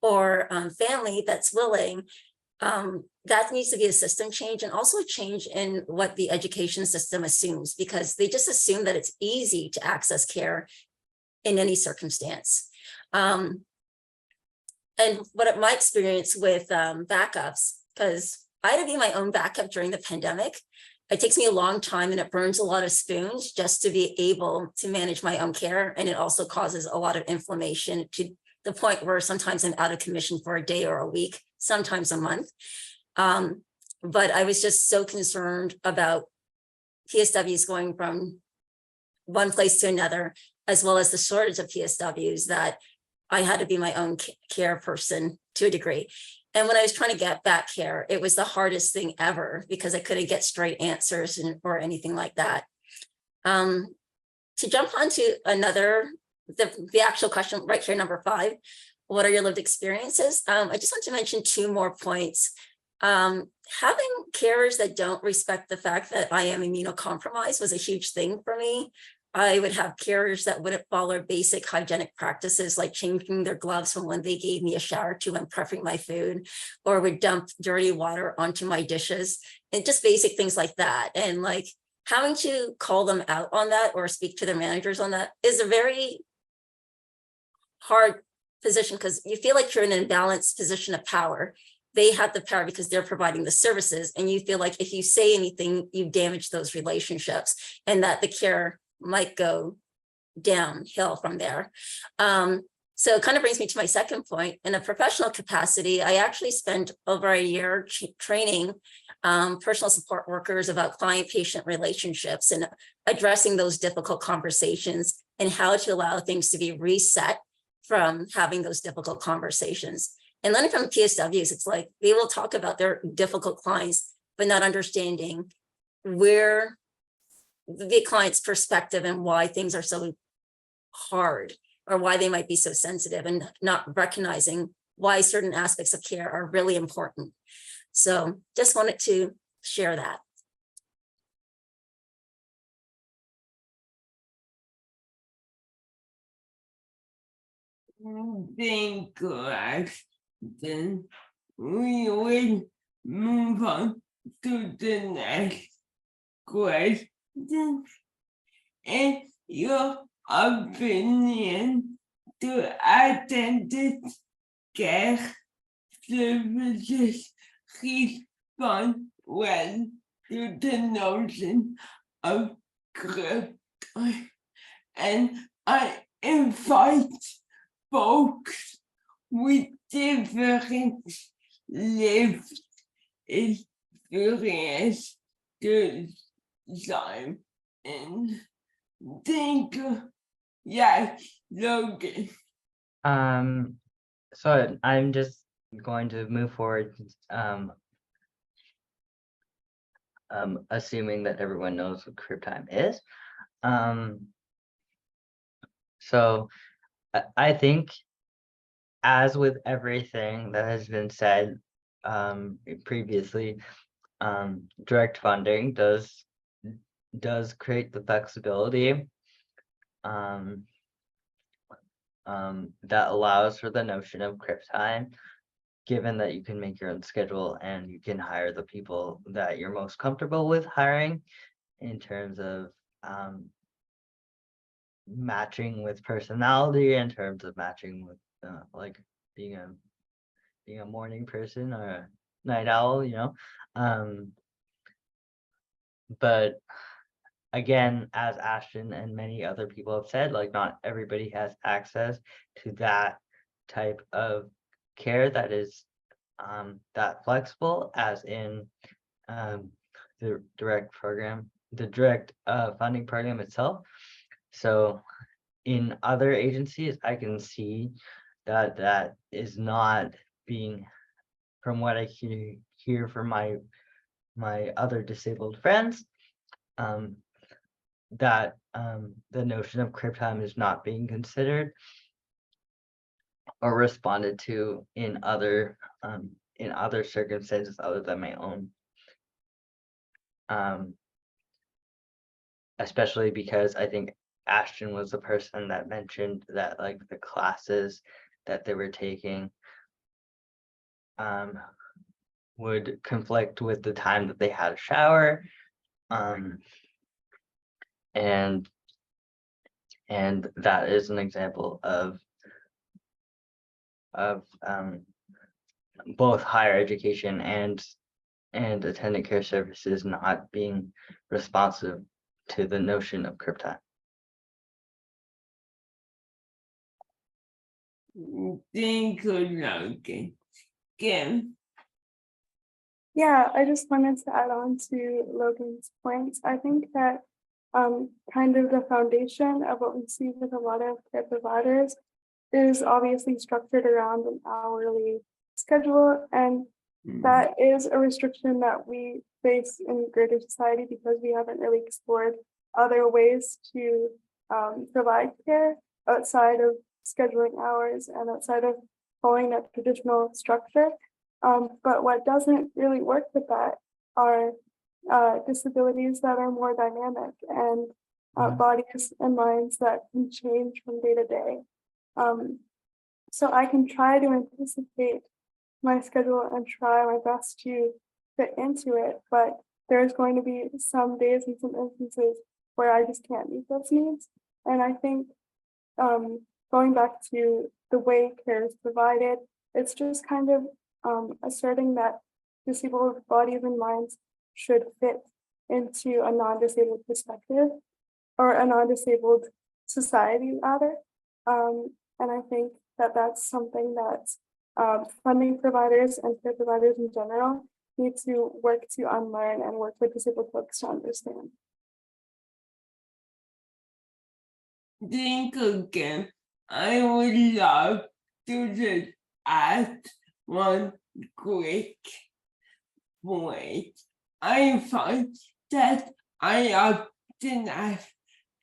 or family that's willing, that needs to be a system change, and also a change in what the education system assumes, because they just assume that it's easy to access care in any circumstance. And what my experience with backups, because I had to be my own backup during the pandemic. It takes me a long time and it burns a lot of spoons just to be able to manage my own care. And it also causes a lot of inflammation to the point where sometimes I'm out of commission for a day or a week, sometimes a month. But I was just so concerned about PSWs going from one place to another, as well as the shortage of PSWs, that I had to be my own care person to a degree. And when I was trying to get back care, it was the hardest thing ever because I couldn't get straight answers or anything like that. To jump onto the actual question right here, number 5, what are your lived experiences? I just want to mention 2 more points. Having carers that don't respect the fact that I am immunocompromised was a huge thing for me. I would have carers that wouldn't follow basic hygienic practices, like changing their gloves from when they gave me a shower to when prepping my food, or would dump dirty water onto my dishes, and just basic things like that. And like having to call them out on that or speak to their managers on that is a very hard position, because you feel like you're in an imbalanced position of power. They have the power because they're providing the services, and you feel like if you say anything, you damage those relationships, and that the care might go downhill from there. So it kind of brings me to my second point. In a professional capacity, I actually spent over a year training personal support workers about client-patient relationships and addressing those difficult conversations and how to allow things to be reset from having those difficult conversations. And learning from PSWs, it's like they will talk about their difficult clients, but not understanding where the client's perspective and why things are so hard, or why they might be so sensitive, and not recognizing why certain aspects of care are really important. So just wanted to share that. Thank you. Then we will move on to the next question. In your opinion, do attendant care services respond well to the notion of group time? And I invite folks with different lived experience to chime in. Thank you. Yes, Logan. So I'm just going to move forward, assuming that everyone knows what crib time is. So I think, as with everything that has been said previously, direct funding does create the flexibility that allows for the notion of crib time, given that you can make your own schedule and you can hire the people that you're most comfortable with hiring in terms of matching with personality, in terms of matching with like being a morning person or a night owl, but again, as Ashton and many other people have said, like not everybody has access to that type of care that is that flexible as in the direct funding program itself. So in other agencies, I can see that that is not being, from what I hear from my other disabled friends, that the notion of crib time is not being considered or responded to in other circumstances other than my own. Especially because I think Ashton was the person that mentioned that like the classes that they were taking would conflict with the time that they had a shower. And that is an example of both higher education and attendant care services not being responsive to the notion of crib time. Thank you, Logan. Kim. Yeah, I just wanted to add on to Logan's points. I think that kind of the foundation of what we see with a lot of care providers is obviously structured around an hourly schedule, and that is a restriction that we face in greater society because we haven't really explored other ways to provide care outside of scheduling hours and outside of following that traditional structure. But what doesn't really work with that are disabilities that are more dynamic and bodies and minds that can change from day to day. So I can try to anticipate my schedule and try my best to fit into it, but there's going to be some days and some instances where I just can't meet those needs. And I think going back to the way care is provided, it's just kind of asserting that disabled bodies and minds should fit into a non-disabled perspective or a non-disabled society rather. And I think that that's something that funding providers and care providers in general need to work to unlearn and work with disabled folks to understand. Thank you, Kim. I would love to just add one quick point. I find that I often have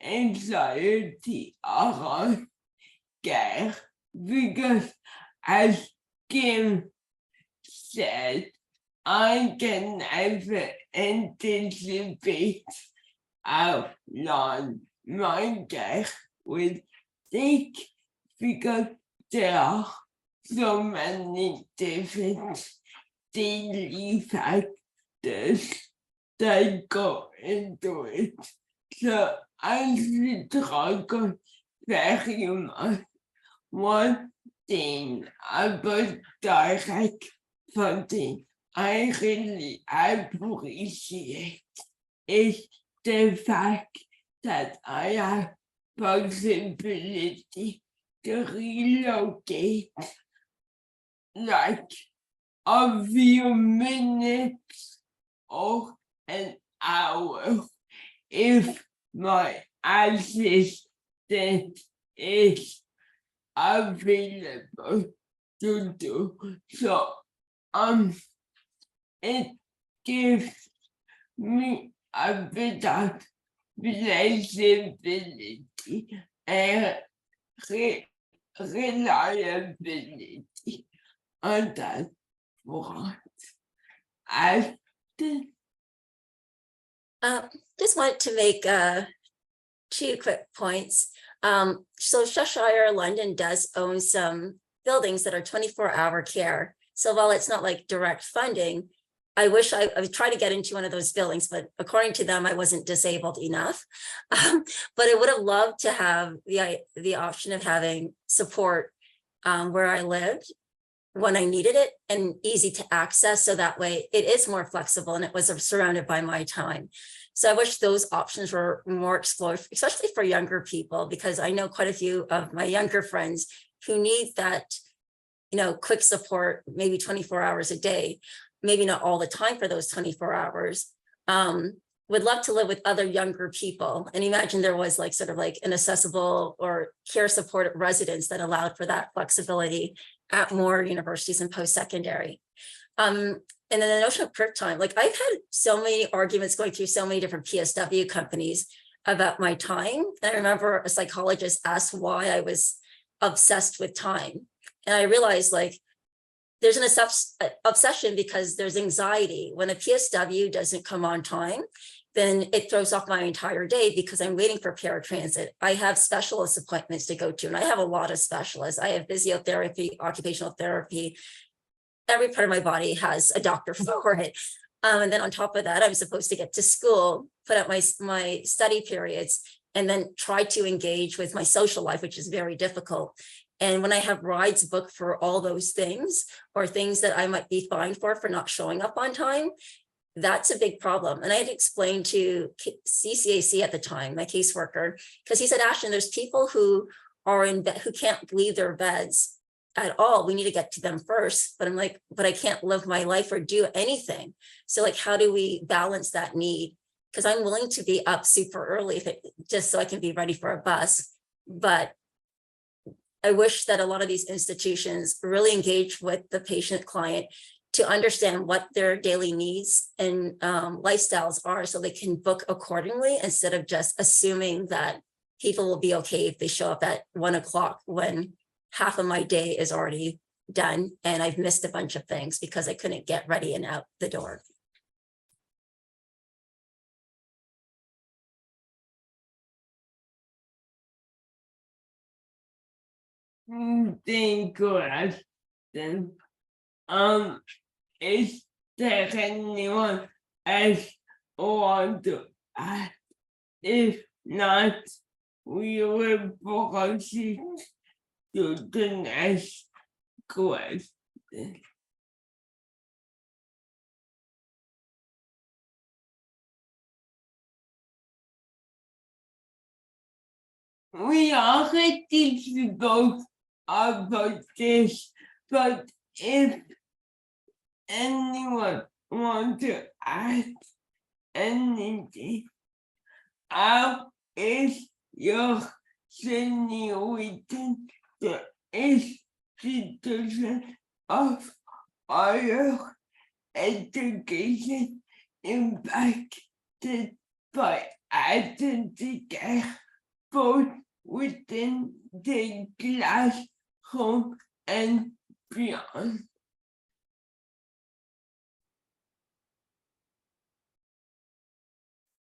anxiety around care because, as Kim said, I can never anticipate how long my care will take because there are so many different daily factors that go into it. So I struggle very much. One thing about direct funding I really appreciate is the fact that I have possibility to relocate like a few minutes or an hour if my assistant is available to do so. It gives me a bit of flexibility and reliability on that front. Just want to make 2 quick points. So Cheshire, London does own some buildings that are 24-hour care. So while it's not like direct funding, I wish I would try to get into one of those buildings, but according to them, I wasn't disabled enough. But I would have loved to have the option of having support where I lived when I needed it and easy to access. So that way it is more flexible and it was surrounded by my time. So I wish those options were more explored, especially for younger people, because I know quite a few of my younger friends who need that quick support, maybe 24 hours a day, maybe not all the time for those 24 hours. Would love to live with other younger people, and imagine there was like sort of like an accessible or care supported residence that allowed for that flexibility at more universities and post-secondary. And then the notion of perk time, like I've had so many arguments going through so many different PSW companies about my time. And I remember a psychologist asked why I was obsessed with time. And I realized like there's an obsession because there's anxiety. When a PSW doesn't come on time, then it throws off my entire day because I'm waiting for paratransit. I have specialist appointments to go to, and I have a lot of specialists. I have physiotherapy, occupational therapy. Every part of my body has a doctor for it. And then on top of that, I'm supposed to get to school, put out my study periods, and then try to engage with my social life, which is very difficult. And when I have rides booked for all those things, or things that I might be fined for not showing up on time, that's a big problem. And I had explained to CCAC at the time, my caseworker, because he said, Ashton, there's people who are in bed who can't leave their beds at all. We need to get to them first. But I'm like, but I can't live my life or do anything. So like, how do we balance that need? Because I'm willing to be up super early just so I can be ready for a bus. But I wish that a lot of these institutions really engage with the patient client to understand what their daily needs and lifestyles are, so they can book accordingly, instead of just assuming that people will be okay if they show up at 1 o'clock when half of my day is already done and I've missed a bunch of things because I couldn't get ready and out the door. Thank you, Ashton. Is there anyone else want to ask? If not, we will proceed to the next question. We are ready to go about this, but if anyone wants to ask anything, how is your seniority the institution of higher education impacted by identity care, both within the classroom and beyond?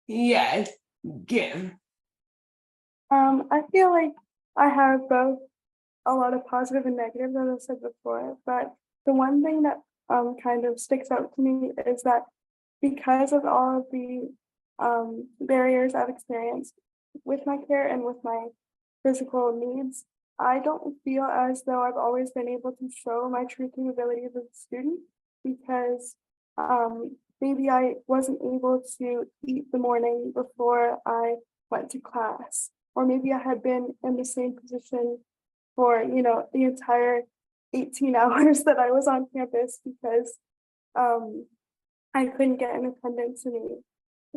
Yes, Kim. I feel like I have both a lot of positive and negative, as I said before, but the one thing that kind of sticks out to me is that because of all of the barriers I've experienced with my care and with my physical needs, I don't feel as though I've always been able to show my true capabilities as a student, because maybe I wasn't able to eat the morning before I went to class, or maybe I had been in the same position for, the entire 18 hours that I was on campus because I couldn't get an attendance in me.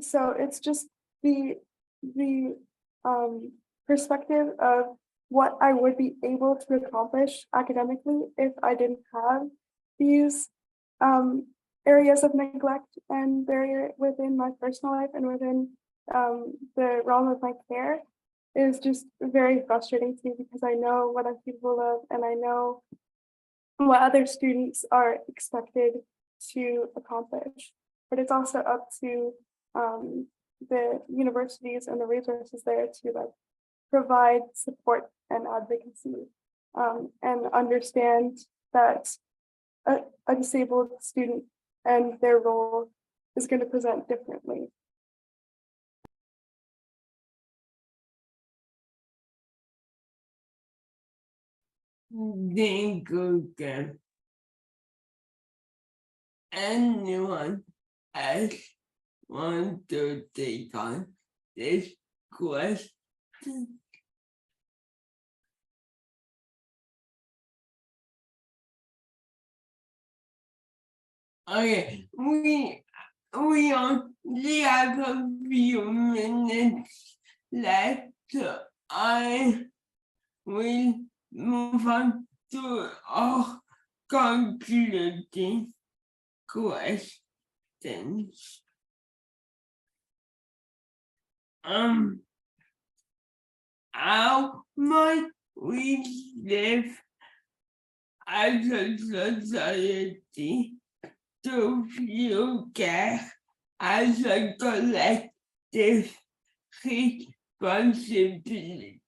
So it's just the perspective of what I would be able to accomplish academically if I didn't have these areas of neglect and barrier within my personal life and within the realm of my care is just very frustrating to me, because I know what I'm capable of and I know what other students are expected to accomplish. But it's also up to the universities and the resources there to provide support and advocacy and understand that a disabled student and their role is going to present differently. Thank you, Kim. Anyone else want to take on this question? Okay, we only have a few minutes left, so I will move on to our concluding questions. How might we live as a society to view care as a collective responsibility?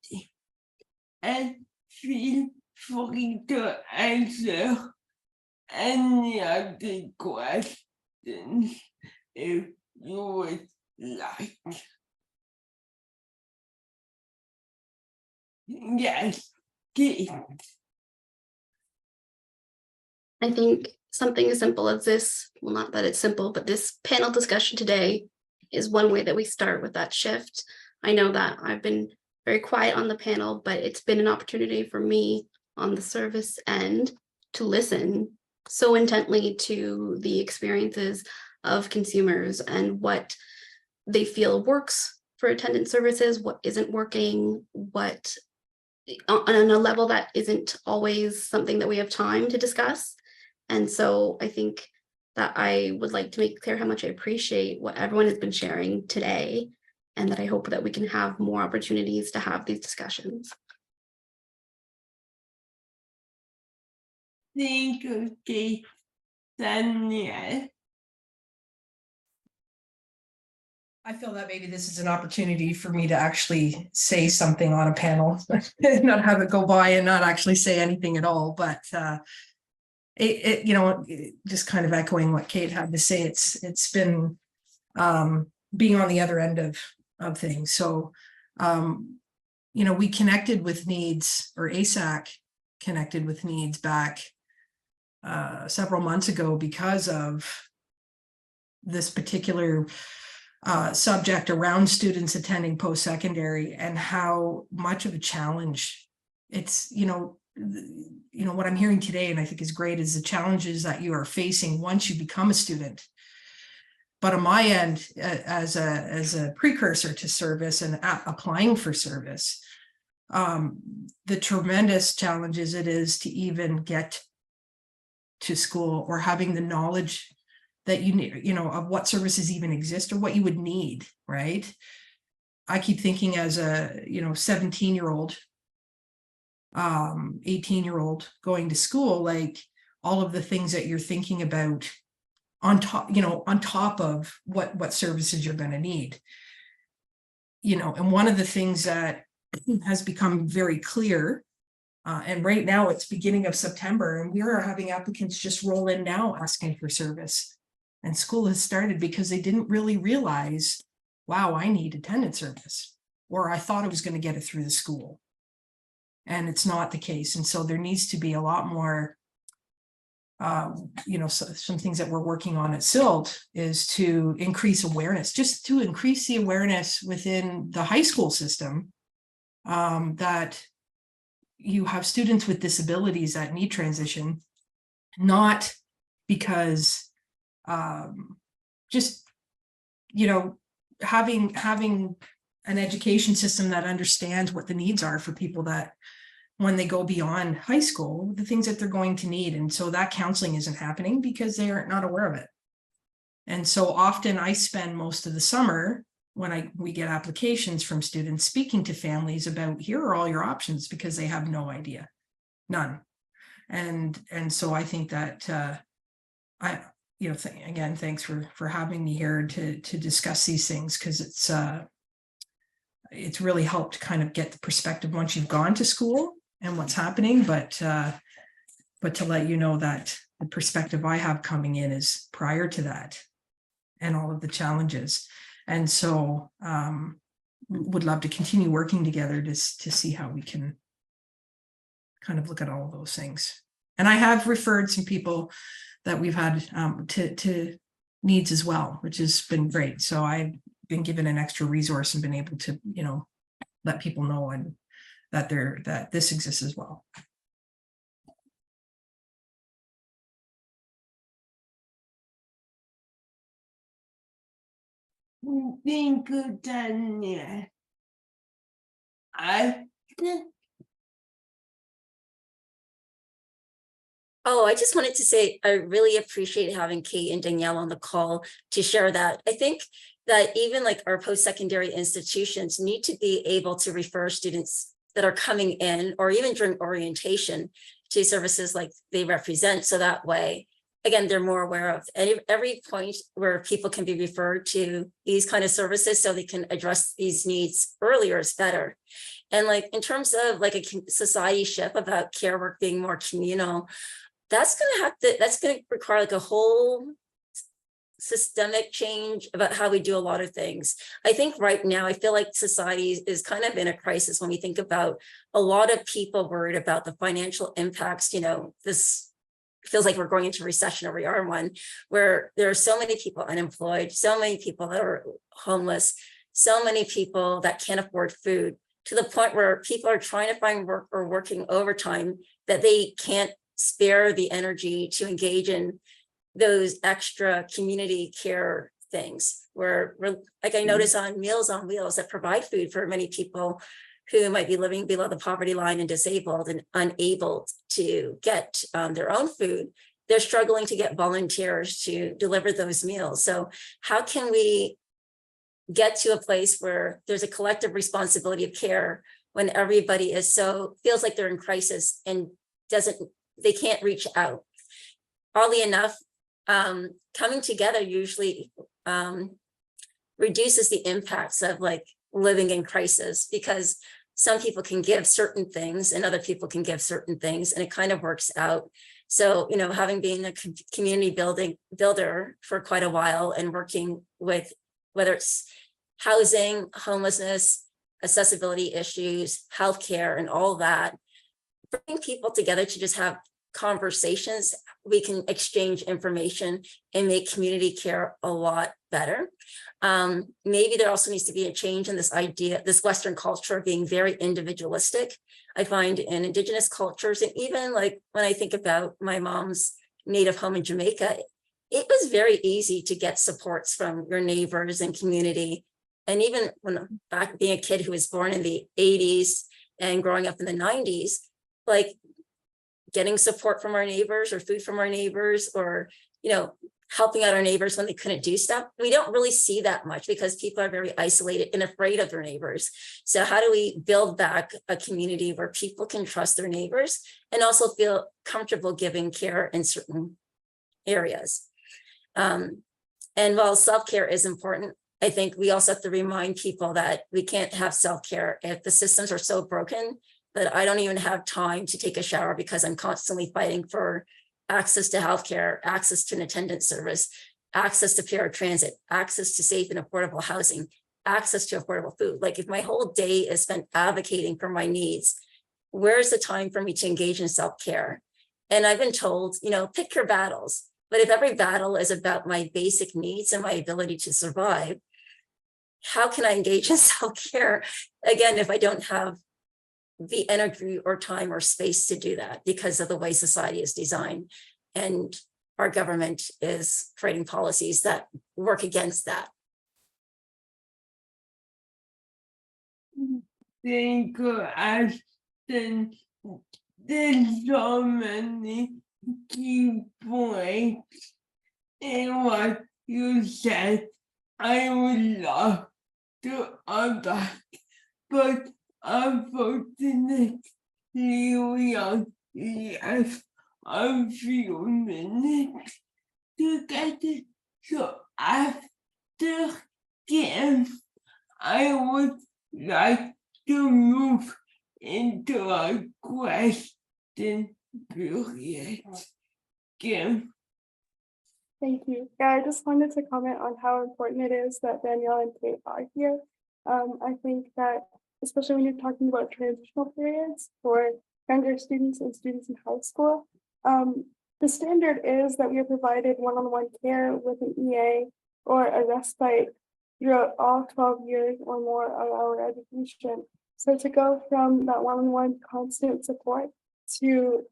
And feel free to answer any of the questions if you would like. Yes, Keith. I think something as simple as this, well, not that it's simple, but this panel discussion today is one way that we start with that shift. I know that I've been very quiet on the panel, but it's been an opportunity for me on the service end to listen so intently to the experiences of consumers and what they feel works for attendant services, what isn't working, what on a level that isn't always something that we have time to discuss. And so I think that I would like to make clear how much I appreciate what everyone has been sharing today, and that I hope that we can have more opportunities to have these discussions. Thank you, Keith. Danielle. I feel that maybe this is an opportunity for me to actually say something on a panel, not have it go by and not actually say anything at all. But just kind of echoing what Kate had to say, it's been being on the other end of things. So, we connected with needs, or ASAC connected with needs back several months ago because of this particular subject around students attending post-secondary and how much of a challenge it's, what I'm hearing today, and I think is great, is the challenges that you are facing once you become a student. But on my end, as a precursor to service and applying for service, the tremendous challenges it is to even get to school, or having the knowledge that you need, of what services even exist or what you would need, right? I keep thinking as a, 17-year-old, 18-year-old going to school, like all of the things that you're thinking about on top of what services you're going to need. And one of the things that has become very clear, and right now it's beginning of September, and we are having applicants just roll in now asking for service. And school has started because they didn't really realize, wow, I need attendant service, or I thought I was going to get it through the school. And it's not the case. And so there needs to be a lot more, some things that we're working on at CILT is to increase awareness, just to increase the awareness within the high school system, that you have students with disabilities that need transition, not because having an education system that understands what the needs are for people that when they go beyond high school, the things that they're going to need. And so that counseling isn't happening because they are not aware of it. And so often I spend most of the summer when we get applications from students speaking to families about, here are all your options, because they have no idea, none. And so I think that again, thanks for having me here to discuss these things, because it's really helped kind of get the perspective once you've gone to school and what's happening, but to let you know that the perspective I have coming in is prior to that and all of the challenges. And so would love to continue working together to see how we can kind of look at all of those things. And I have referred some people that we've had to needs as well, which has been great. So I've been given an extra resource and been able to, let people know and that this exists as well. Thank you, Danielle. I Oh, I just wanted to say, I really appreciate having Kate and Danielle on the call to share that. I think that even like our post-secondary institutions need to be able to refer students that are coming in, or even during orientation, to services like they represent. So that way, again, they're more aware of every point where people can be referred to these kind of services so they can address these needs earlier is better. And like in terms of like a society shift about care work being more communal, that's going to require like a whole systemic change about how we do a lot of things. I think right now, I feel like society is kind of in a crisis when we think about a lot of people worried about the financial impacts. You know, this feels like we're going into recession, or we are one, where there are so many people unemployed, so many people that are homeless, so many people that can't afford food, to the point where people are trying to find work or working overtime that they can't spare the energy to engage in those extra community care things, where like I notice on Meals on Wheels that provide food for many people who might be living below the poverty line and disabled and unable to get their own food. They're struggling to get volunteers to deliver those meals. So how can we get to a place where there's a collective responsibility of care when everybody feels like they're in crisis and they can't reach out? Oddly enough, coming together usually reduces the impacts of like living in crisis, because some people can give certain things and other people can give certain things, and it kind of works out. So, you know, having been a community builder for quite a while and working with whether it's housing, homelessness, accessibility issues, healthcare, and all that, bringing people together to just have conversations, we can exchange information and make community care a lot better. Maybe there also needs to be a change in this idea, this Western culture being very individualistic. I find in Indigenous cultures, and even like when I think about my mom's native home in Jamaica, it was very easy to get supports from your neighbors and community. And even when back being a kid who was born in the 80s and growing up in the 90s, like getting support from our neighbors or food from our neighbors, or, you know, helping out our neighbors when they couldn't do stuff. We don't really see that much because people are very isolated and afraid of their neighbors. So how do we build back a community where people can trust their neighbors and also feel comfortable giving care in certain areas? And while self-care is important, I think we also have to remind people that we can't have self-care if the systems are so broken that I don't even have time to take a shower because I'm constantly fighting for access to healthcare, access to an attendant service, access to paratransit, access to safe and affordable housing, access to affordable food. Like if my whole day is spent advocating for my needs, where's the time for me to engage in self-care? And I've been told, you know, pick your battles. But if every battle is about my basic needs and my ability to survive, how can I engage in self-care again if I don't have the energy or time or space to do that because of the way society is designed and our government is creating policies that work against that? Thank you, Ashton. There's so many key points in what you said. I would love to unpack, but unfortunately, we only have a few minutes to get it. So after Kim, I would like to move into a question period. Kim. Thank you. Yeah, I just wanted to comment on how important it is that Danielle and Kate are here. I think that especially when you're talking about transitional periods for younger students and students in high school, the standard is that we are provided one-on-one care with an EA or a respite throughout all 12 years or more of our education. So to go from that one-on-one constant support to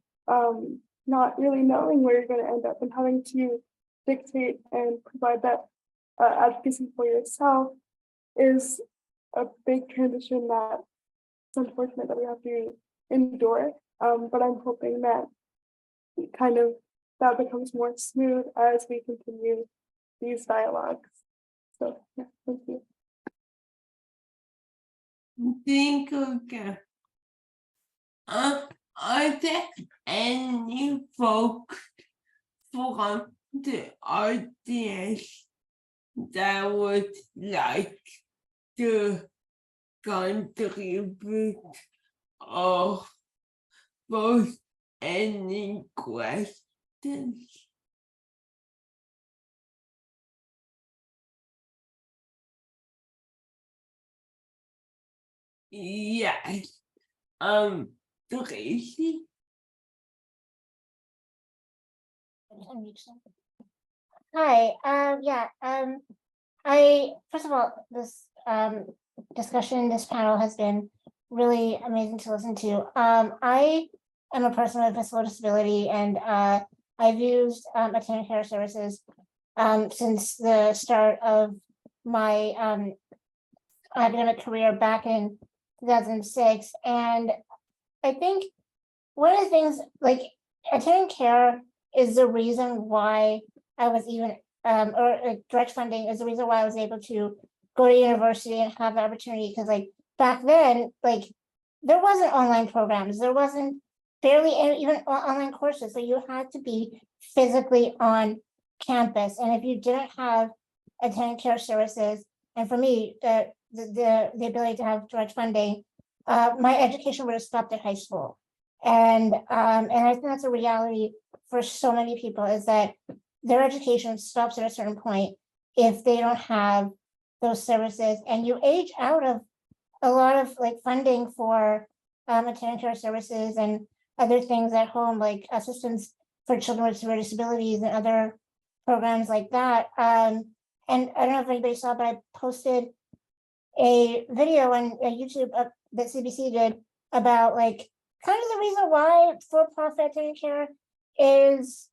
not really knowing where you're going to end up and having to dictate and provide that advocacy for yourself is a big transition that it's unfortunate that we have to endure. But I'm hoping that kind of that becomes more smooth as we continue these dialogues. So yeah, thank you. Thank you again. Are there any folks from the audience that would like to contribute or pose any questions? Yes. Tracy? Hi, yeah, I, first of all, this discussion, this panel has been really amazing to listen to. I am a person with physical disability, and I've used attendant care services since the start of my academic career back in 2006. And I think one of the things, like, attendant care is the reason why I was even, or direct funding is the reason why I was able to go to university and have the opportunity. Because like back then, like there wasn't online programs, there wasn't barely any, even online courses. So you had to be physically on campus. And if you didn't have attendant care services, and for me, the ability to have direct funding, my education would have stopped at high school. And I think that's a reality for so many people, is that their education stops at a certain point if they don't have those services. And you age out of a lot of like funding for attendant care services and other things at home, like assistance for children with severe disabilities and other programs like that. And I don't know if anybody saw, but I posted a video on YouTube that CBC did about like kind of the reason why for-profit attendant care is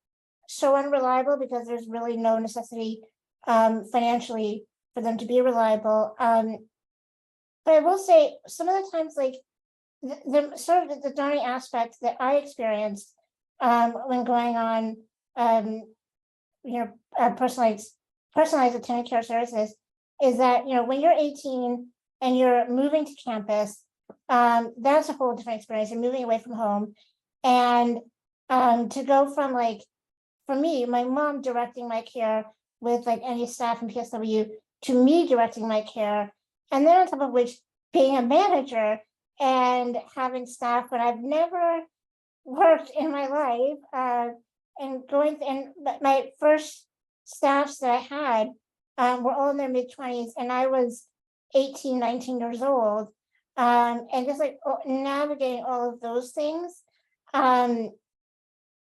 so unreliable, because there's really no necessity financially for them to be reliable. But I will say some of the times, like the sort of the daunting aspect that I experienced when going on personalized attendant care services is that, you know, when you're 18 and you're moving to campus, that's a whole different experience. You're moving away from home, and to go from, like, for me, my mom directing my care with like any staff in PSW to me directing my care, and then on top of which being a manager and having staff when I've never worked in my life, and going and my first staffs that I had were all in their mid-20s, and I was 18, 19 years old, and just like navigating all of those things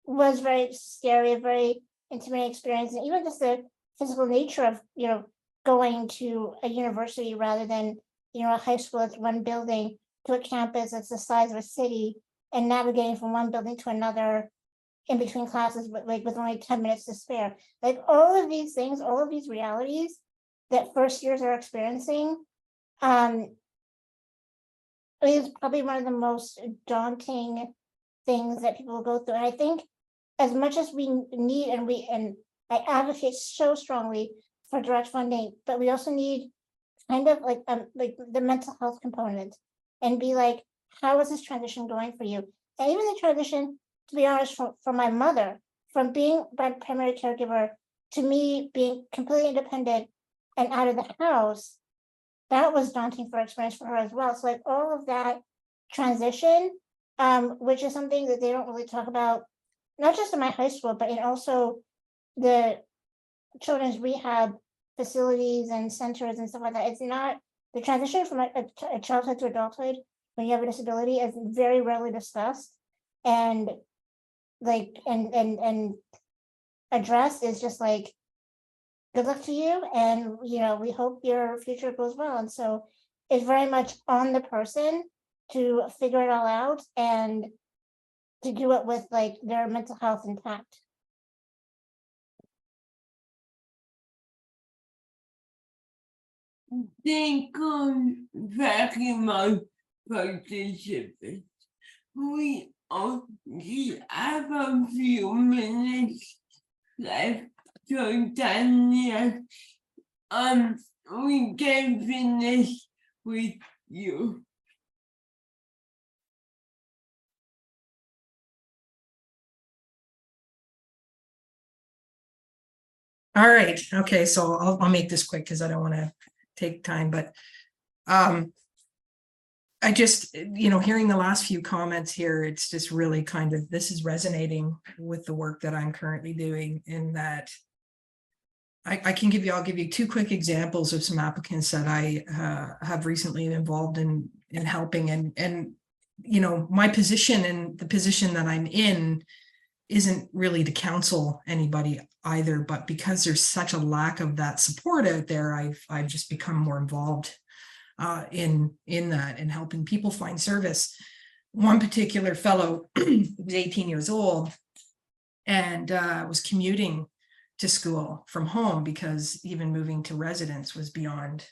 was very scary, a very intimidating experience. And even just the physical nature of, you know, going to a university rather than, you know, a high school that's one building to a campus that's the size of a city, and navigating from one building to another in between classes, but like with only 10 minutes to spare. Like all of these things, all of these realities that first years are experiencing, is probably one of the most daunting things that people will go through. And I think as much as we need, and I advocate so strongly for direct funding, but we also need kind of like the mental health component, and be like, how is this transition going for you? And even the transition, to be honest, from my mother, from being my primary caregiver to me being completely independent and out of the house, that was daunting for experience for her as well. So like all of that transition, which is something that they don't really talk about, not just in my high school, but in also the children's rehab facilities and centers and stuff like that. It's not, the transition from a childhood to adulthood when you have a disability is very rarely discussed, and like and addressed. Is just like, good luck to you, and you know, we hope your future goes well. And so it's very much on the person to figure it all out and to do it with like their mental health intact. Thank you very much, participants. We only have a few minutes left, so Danielle, we can finish with you. All right, okay, so I'll make this quick because I don't want to take time, but I just, hearing the last few comments here, it's just really kind of, this is resonating with the work that I'm currently doing, in that I'll give you two quick examples of some applicants that I have recently been involved in helping, and my position and the position that I'm in isn't really to counsel anybody either, but because there's such a lack of that support out there, I've just become more involved in that and helping people find service. One particular fellow was 18 years old and was commuting to school from home because even moving to residence was beyond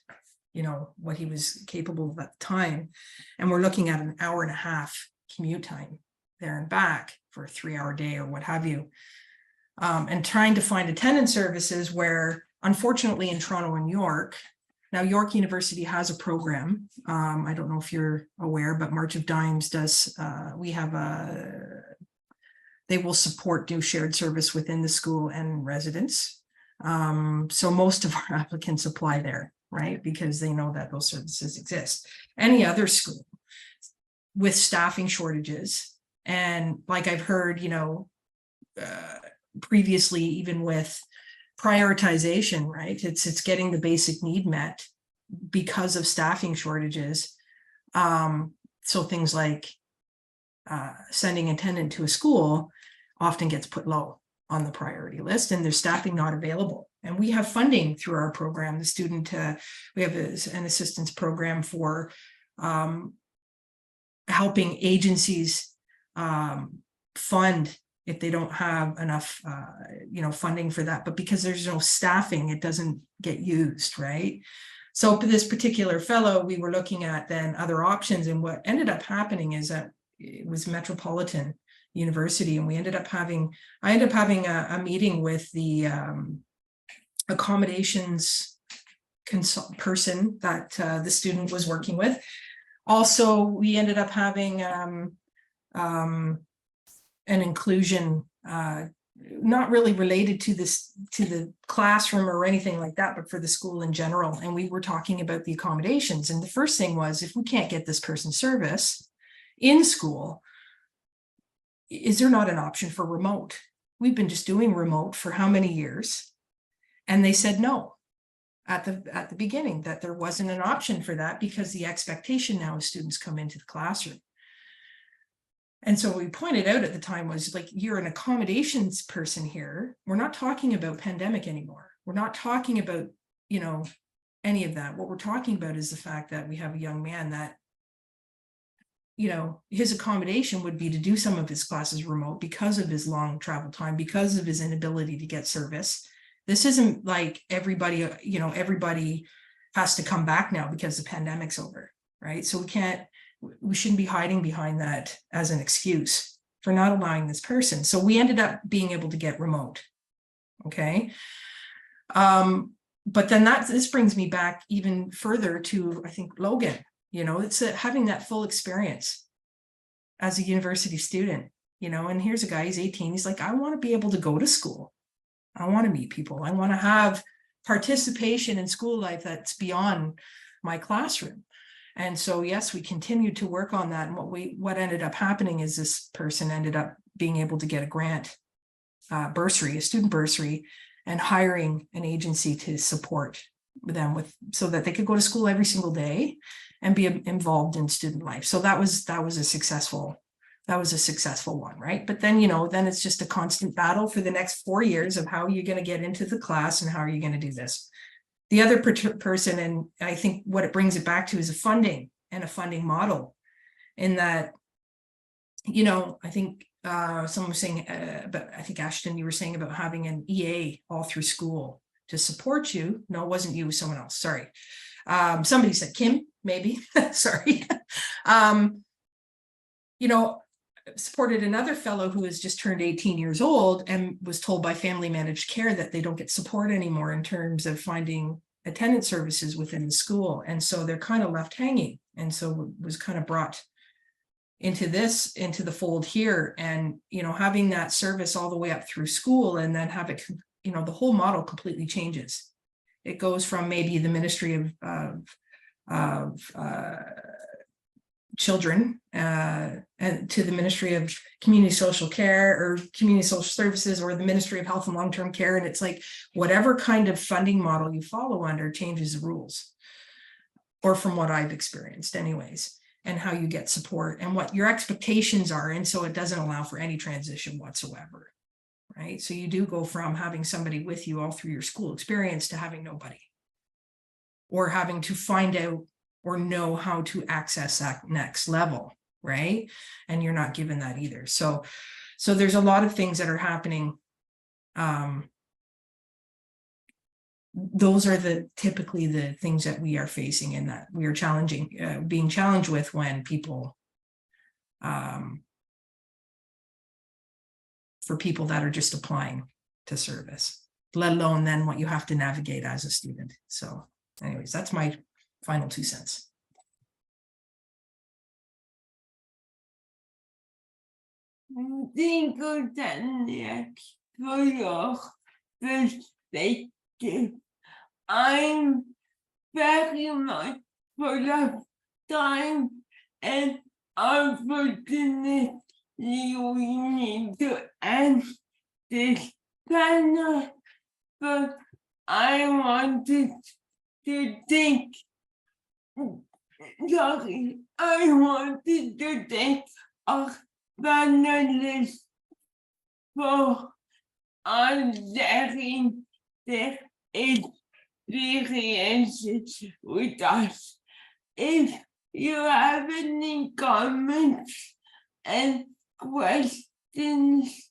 what he was capable of at the time. And we're looking at an 1.5 hour commute time there and back for a 3-hour day or what have you. And trying to find attendant services where, unfortunately, in Toronto and York, now York University has a program. I don't know if you're aware, but March of Dimes does. They will support new shared service within the school and residents. So most of our applicants apply there, right? Because they know that those services exist. Any other school with staffing shortages, and like I've heard, previously, even with prioritization, right? It's getting the basic need met because of staffing shortages. So things like sending attendant to a school often gets put low on the priority list, and there's staffing not available. And we have funding through our program. We have an assistance program for helping agencies fund if they don't have enough funding for that, but because there's no staffing, it doesn't get used, right? So for this particular fellow, we were looking at then other options, and what ended up happening is that it was Metropolitan University, and I ended up having a meeting with the accommodations person that the student was working with. Also, we ended up having an inclusion, not really related to the classroom or anything like that, but for the school in general. And we were talking about the accommodations. And the first thing was, if we can't get this person service in school, is there not an option for remote? We've been just doing remote for how many years? And they said no at the beginning, that there wasn't an option for that, because the expectation now is students come into the classroom. And so what we pointed out at the time was, like, you're an accommodations person here. We're not talking about pandemic anymore. We're not talking about, any of that. What we're talking about is the fact that we have a young man that, his accommodation would be to do some of his classes remote because of his long travel time, because of his inability to get service. This isn't like everybody has to come back now because the pandemic's over, right? So we shouldn't be hiding behind that as an excuse for not allowing this person. So we ended up being able to get remote. Okay. But then this brings me back even further to, I think, Logan, it's having that full experience as a university student, and here's a guy, he's 18. He's like, I want to be able to go to school. I want to meet people. I want to have participation in school life that's beyond my classroom. And so, yes, we continued to work on that. And what ended up happening is this person ended up being able to get a grant bursary, a student bursary, and hiring an agency to support them so that they could go to school every single day and be involved in student life. So that was a successful one, right? But then, then it's just a constant battle for the next 4 years of how you're going to get into the class and how are you going to do this. The other person, and I think what it brings it back to, is a funding model, in that, I think someone was saying, but I think Ashton, you were saying about having an EA all through school to support you. No, it wasn't you, it was someone else, sorry. Somebody said Kim, maybe, sorry. You know, supported another fellow who has just turned 18 years old and was told by family managed care that they don't get support anymore in terms of finding attendant services within the school. And so they're kind of left hanging. And so was kind of brought into the fold here, and, you know, having that service all the way up through school, and then have it, you know, the whole model completely changes. It goes from maybe the Ministry of Children and to the Ministry of Community Social Care or Community Social Services, or the Ministry of Health and Long-Term Care. And it's like whatever kind of funding model you follow under changes the rules, or from what I've experienced anyways, and how you get support and what your expectations are. And so it doesn't allow for any transition whatsoever, right? So you do go from having somebody with you all through your school experience to having nobody, or having to find out or know how to access that next level, right? And you're not given that either. So there's a lot of things that are happening. Those are typically the things that we are facing, and that we are being challenged with when people, for people that are just applying to service, let alone then what you have to navigate as a student. So anyways, that's my final 2 cents. Thank you, Danielle, for your perspective. I'm very much full of time, and unfortunately we need to end this panel, but I wanted to thank our panelists for sharing their experiences with us. If you have any comments and questions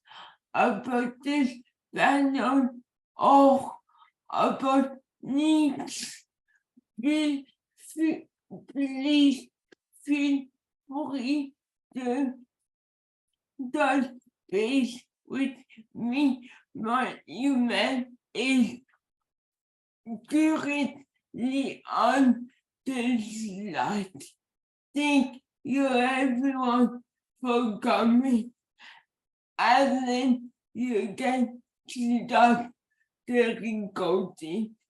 about this panel or about needs, please feel free to touch base with me. My email is currently on the slide. Thank you everyone for coming, and then you can stop the recording.